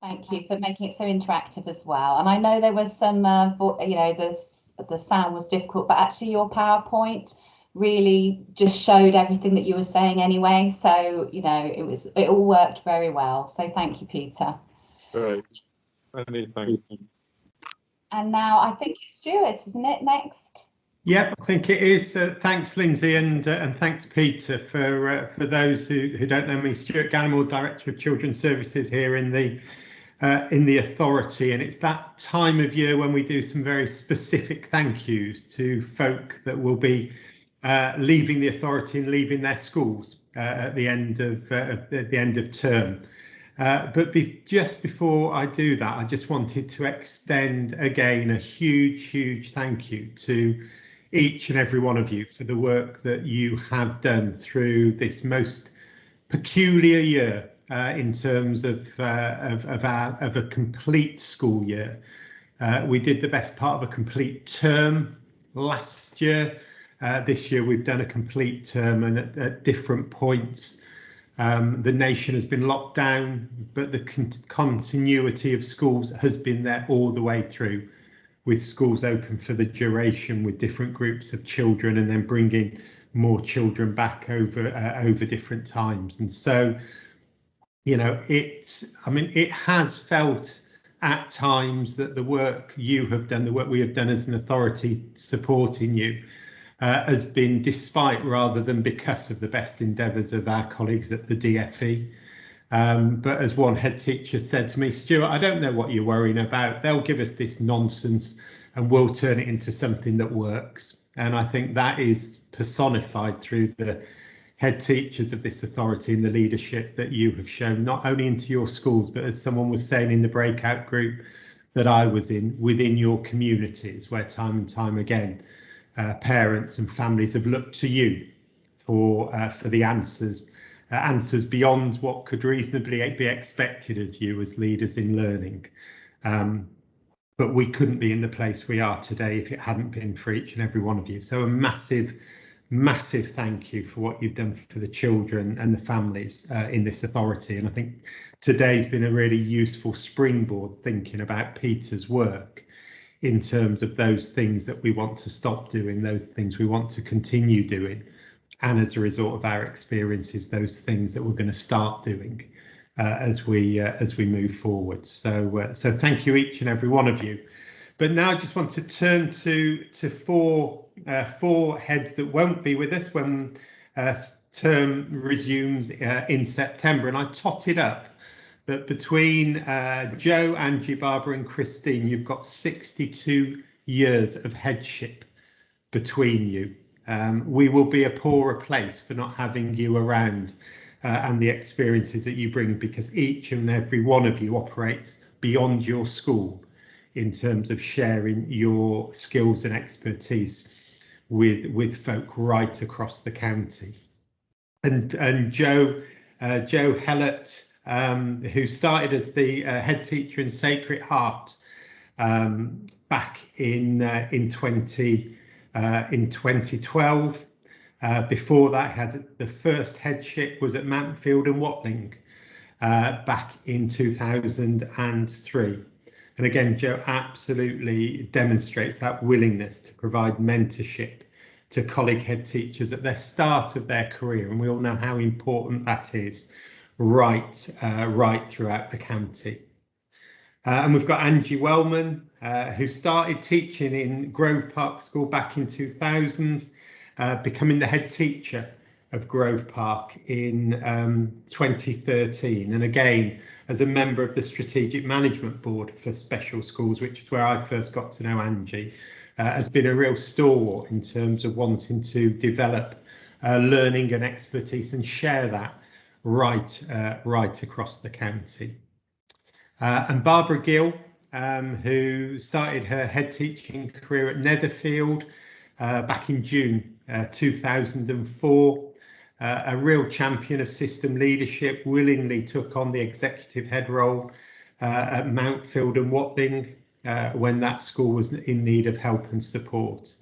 S13: Thank you for making it so interactive as well. And I know there was some, the sound was difficult, but actually your PowerPoint really just showed everything that you were saying anyway. So, it all worked very well. So thank you, Peter.
S5: Great. Many thanks.
S13: And now I think it's Stuart, isn't it, next?
S14: Yep, I think it is. Thanks, Lindsay, and thanks, Peter. For those who don't know me, Stuart Ganimore, Director of Children's Services here in the authority, and it's that time of year when we do some very specific thank yous to folk that will be leaving the authority and leaving their schools at the end of term. But just before I do that, I just wanted to extend again a huge thank you to each and every one of you for the work that you have done through this most peculiar year in terms of a complete school year. We did the best part of a complete term last year. This year we've done a complete term, and at different points the nation has been locked down, but the continuity of schools has been there all the way through, with schools open for the duration with different groups of children, and then bringing more children back over different times. And so you know, it has felt at times that the work you have done, the work we have done as an authority supporting you, has been despite rather than because of the best endeavours of our colleagues at the DFE. But as one head teacher said to me, Stuart, I don't know what you're worrying about. They'll give us this nonsense and we'll turn it into something that works. And I think that is personified through the head teachers of this authority and the leadership that you have shown, not only into your schools, but as someone was saying in the breakout group that I was in, within your communities, where time and time again, parents and families have looked to you for the answers beyond what could reasonably be expected of you as leaders in learning. But we couldn't be in the place we are today if it hadn't been for each and every one of you. So a massive thank you for what you've done for the children and the families in this authority. And I think today's been a really useful springboard thinking about Peter's work in terms of those things that we want to stop doing, those things we want to continue doing, and as a result of our experiences, those things that we're going to start doing as we move forward. So thank you each and every one of you. But now I just want to turn to four heads that won't be with us when term resumes in September, and I totted up that between Joe, Angie, Barbara and Christine, you've got 62 years of headship between you. We will be a poorer place for not having you around and the experiences that you bring, because each and every one of you operates beyond your school in terms of sharing your skills and expertise with folk right across the county. And Joe Hellett, who started as the head teacher in Sacred Heart back in 2012. Before that, had the first headship was at Mountfield and Watling back in 2003. And again, Joe absolutely demonstrates that willingness to provide mentorship to colleague head teachers at the start of their career, and we all know how important that is right throughout the county. And we've got Angie Wellman, who started teaching in Grove Park School back in 2000, becoming the head teacher of Grove Park in 2013, and again as a member of the Strategic Management Board for Special Schools, which is where I first got to know Angie, has been a real stalwart in terms of wanting to develop learning and expertise and share that right across the county. And Barbara Gill, who started her head teaching career at Netherfield back in June 2004, a real champion of system leadership, willingly took on the executive head role at Mountfield and Watling when that school was in need of help and support.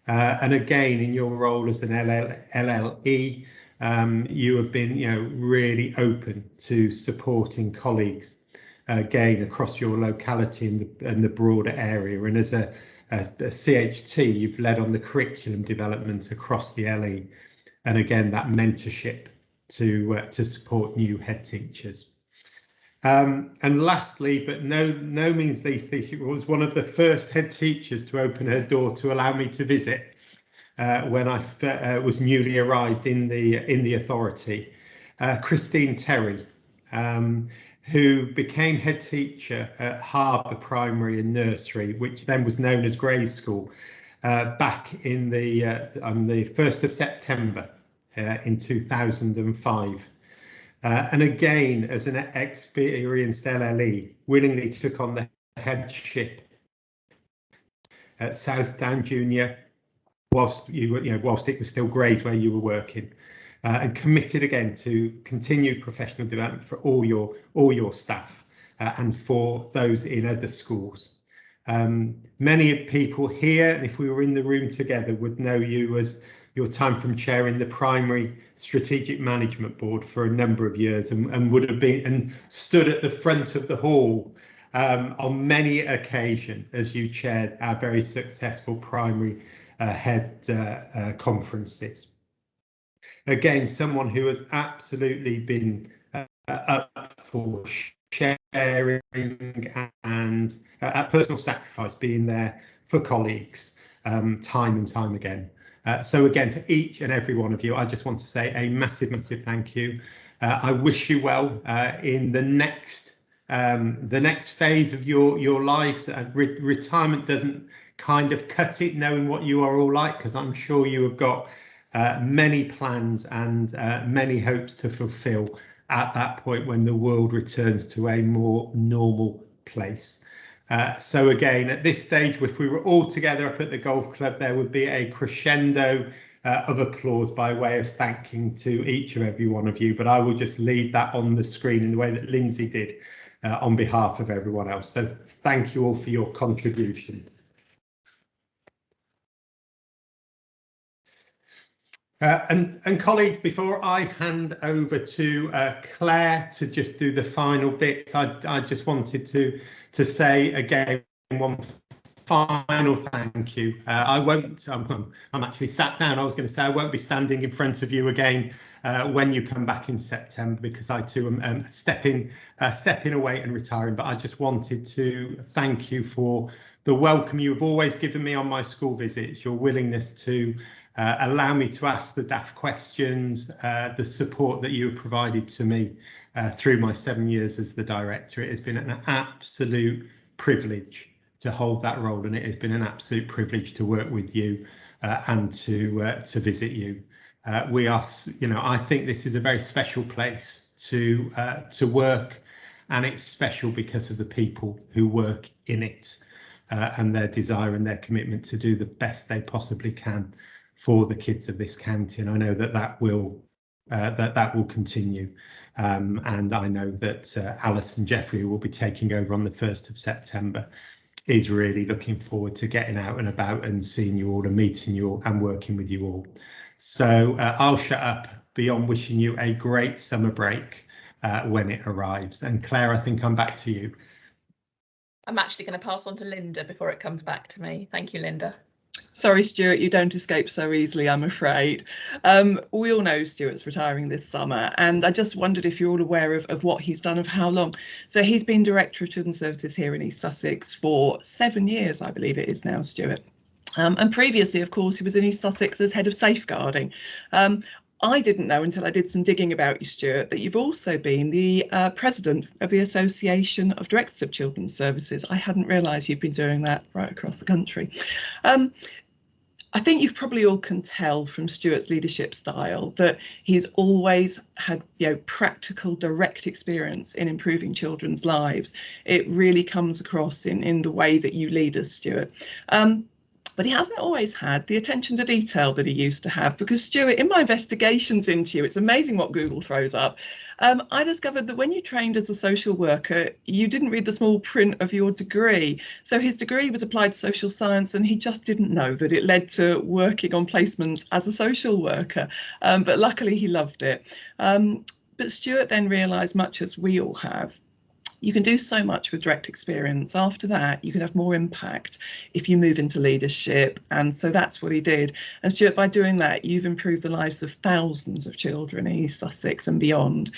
S14: And again, in your role as an LLE, you have been, really open to supporting colleagues again across your locality and the broader area. And as a CHT, you've led on the curriculum development across the LE, and again that mentorship to support new head teachers. And lastly, but no means least, she was one of the first head teachers to open her door to allow me to visit when I was newly arrived in the authority. Christine Terry, who became head teacher at Harbour Primary and Nursery, which then was known as Grays School, back in on the 1st of September in 2005. And again, as an experienced LLE, willingly took on the headship at South Down Junior, whilst whilst it was still Grays where you were working, and committed again to continued professional development for all your staff and for those in other schools. Many people here, and if we were in the room together, would know you as your time from chairing the primary strategic management board for a number of years, and would have been and stood at the front of the hall on many occasions as you chaired our very successful primary head conferences. Again, someone who has absolutely been up for sharing and at personal sacrifice, being there for colleagues time and time again. So again, to each and every one of you, I just want to say a massive, massive thank you. I wish you well in the next phase of your lives. Retirement doesn't kind of cut it, knowing what you are all like, because I'm sure you have got many plans and many hopes to fulfill at that point when the world returns to a more normal place. So again, at this stage, if we were all together up at the golf club, there would be a crescendo of applause by way of thanking to each and every one of you. But I will just leave that on the screen in the way that Lindsay did on behalf of everyone else. So thank you all for your contribution. And colleagues, before I hand over to Claire to just do the final bits, I just wanted to say again one final thank you. I won't. I'm actually sat down. I was going to say I won't be standing in front of you again when you come back in September, because I too am stepping away and retiring. But I just wanted to thank you for the welcome you have always given me on my school visits, your willingness to allow me to ask the daft questions, the support that you have provided to me through my 7 years as the director. It has been an absolute privilege to hold that role, and it has been an absolute privilege to work with you and to visit you. We are, I think this is a very special place to work, and it's special because of the people who work in it and their desire and their commitment to do the best they possibly can for the kids of this county. And I know that will continue. And I know that Alice and Jeffrey, who will be taking over on the 1st of September, is really looking forward to getting out and about and seeing you all and meeting you all and working with you all. So I'll shut up beyond wishing you a great summer break when it arrives. And Claire, I think I'm back to you.
S2: I'm actually going to pass on to Linda before it comes back to me. Thank you, Linda.
S15: Sorry, Stuart, you don't escape so easily, I'm afraid. We all know Stuart's retiring this summer, and I just wondered if you're all aware of what he's done, of how long. So he's been Director of Children's Services here in East Sussex for 7 years, I believe it is now, Stuart. And previously, of course, he was in East Sussex as Head of Safeguarding. I didn't know until I did some digging about you, Stuart, that you've also been the President of the Association of Directors of Children's Services. I hadn't realised you've been doing that right across the country. I think you probably all can tell from Stuart's leadership style that he's always had, practical, direct experience in improving children's lives. It really comes across in the way that you lead us, Stuart. But he hasn't always had the attention to detail that he used to have, because Stuart, in my investigations into you, it's amazing what Google throws up. I discovered that when you trained as a social worker, you didn't read the small print of your degree. So his degree was applied social science, and he just didn't know that it led to working on placements as a social worker. But luckily he loved it. But Stuart then realised, much as we all have, you can do so much with direct experience. After that, you can have more impact if you move into leadership. And so that's what he did. And Stuart, by doing that, you've improved the lives of thousands of children in East Sussex and beyond.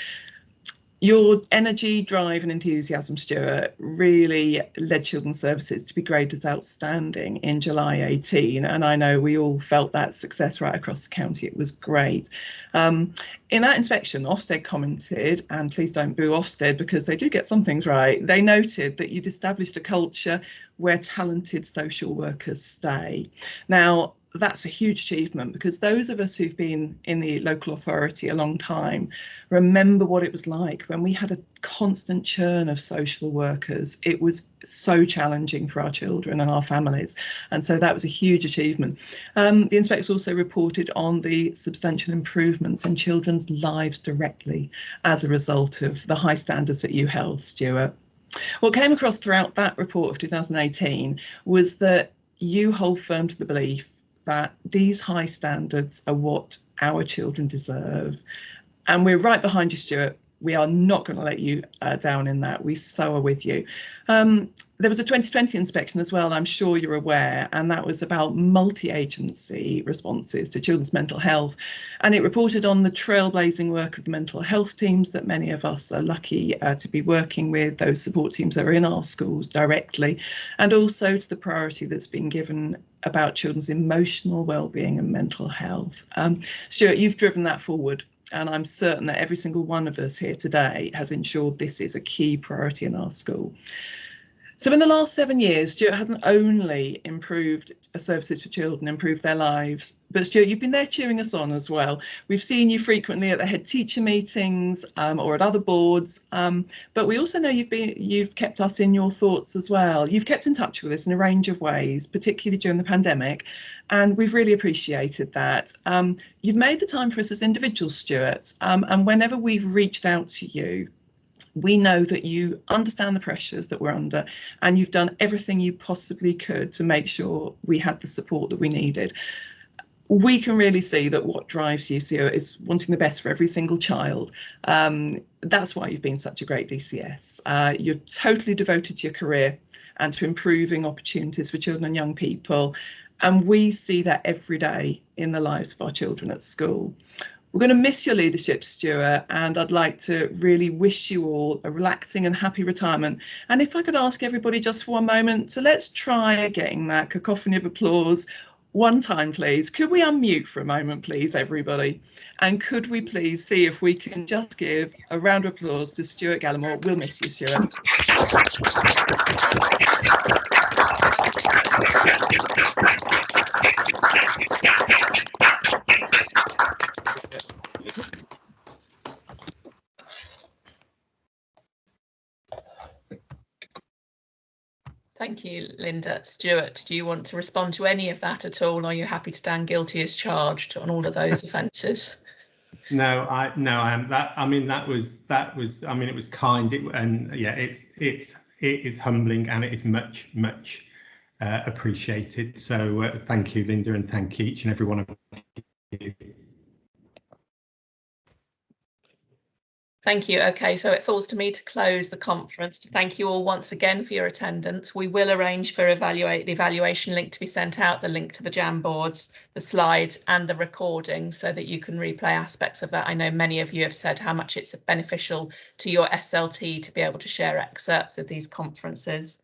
S15: Your energy, drive and enthusiasm, Stuart, really led Children's Services to be graded as outstanding in July 18. And I know we all felt that success right across the county. It was great. In that inspection, Ofsted commented, and please don't boo Ofsted because they do get some things right. They noted that you'd established a culture where talented social workers stay. Now, that's a huge achievement, because those of us who've been in the local authority a long time remember what it was like when we had a constant churn of social workers. It was so challenging for our children and our families, and so that was a huge achievement. The inspectors also reported on the substantial improvements in children's lives directly as a result of the high standards that you held, Stuart. What came across throughout that report of 2018 was that you hold firm to the belief that these high standards are what our children deserve. And we're right behind you, Stuart. we are not going to let you down in that. We so are with you. There was a 2020 inspection as well, I'm sure you're aware, and that was about multi-agency responses to children's mental health. And it reported on the trailblazing work of the mental health teams that many of us are lucky to be working with, those support teams that are in our schools directly, and also to the priority that's been given about children's emotional well-being and mental health. Stuart, you've driven that forward, and I'm certain that every single one of us here today has ensured this is a key priority in our school. So in the last 7 years, Stuart hasn't only improved services for children, improved their lives, but Stuart, you've been there cheering us on as well. We've seen you frequently at the head teacher meetings or at other boards, but we also know you've kept us in your thoughts as well. You've kept in touch with us in a range of ways, particularly during the pandemic, and we've really appreciated that. You've made the time for us as individuals, Stuart, and whenever we've reached out to you, we know that you understand the pressures that we're under, and you've done everything you possibly could to make sure we had the support that we needed. We can really see that what drives you, Stuart, is wanting the best for every single child. That's why you've been such a great DCS. You're totally devoted to your career and to improving opportunities for children and young people. And we see that every day in the lives of our children at school. We're going to miss your leadership, Stuart, and I'd like to really wish you all a relaxing and happy retirement. And if I could ask everybody just for one moment, so let's try getting that cacophony of applause one time, please. Could we unmute for a moment, please, everybody? And could we please see if we can just give a round of applause to Stuart Gallimore? We'll miss you, Stuart.
S2: Thank you, Linda. Stuart, do you want to respond to any of that at all? Or are you happy to stand guilty as charged on all of those offences?
S14: No, I am. That was. It was kind, and yeah, it is humbling, and it is much appreciated. So thank you, Linda, and thank each and every one of you.
S2: Thank you. OK, so it falls to me to close the conference. To thank you all once again for your attendance. We will arrange for the evaluation link to be sent out, the link to the Jamboards, the slides and the recording, so that you can replay aspects of that. I know many of you have said how much it's beneficial to your SLT to be able to share excerpts of these conferences.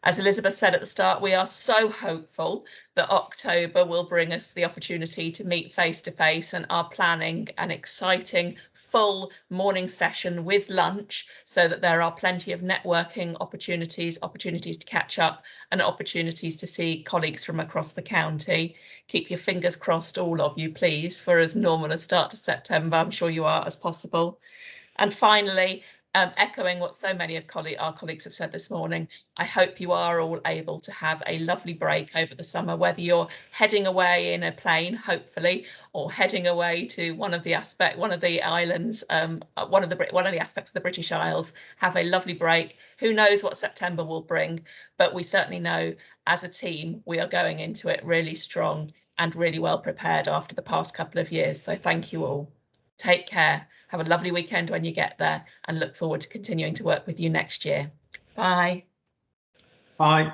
S2: As Elizabeth said at the start, we are so hopeful that October will bring us the opportunity to meet face to face, and are planning an exciting full morning session with lunch, so that there are plenty of networking opportunities to catch up, and opportunities to see colleagues from across the county. Keep your fingers crossed, all of you, please, for as normal a start to September, I'm sure you are, as possible. And finally, echoing what so many of our colleagues have said this morning, I hope you are all able to have a lovely break over the summer, whether you're heading away in a plane, hopefully, or heading away to one of the islands, one of the aspects of the British Isles. Have a lovely break. Who knows what September will bring, but we certainly know as a team we are going into it really strong and really well prepared after the past couple of years. So thank you all. Take care. Have a lovely weekend when you get there, and look forward to continuing to work with you next year. Bye.
S14: Bye.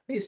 S2: You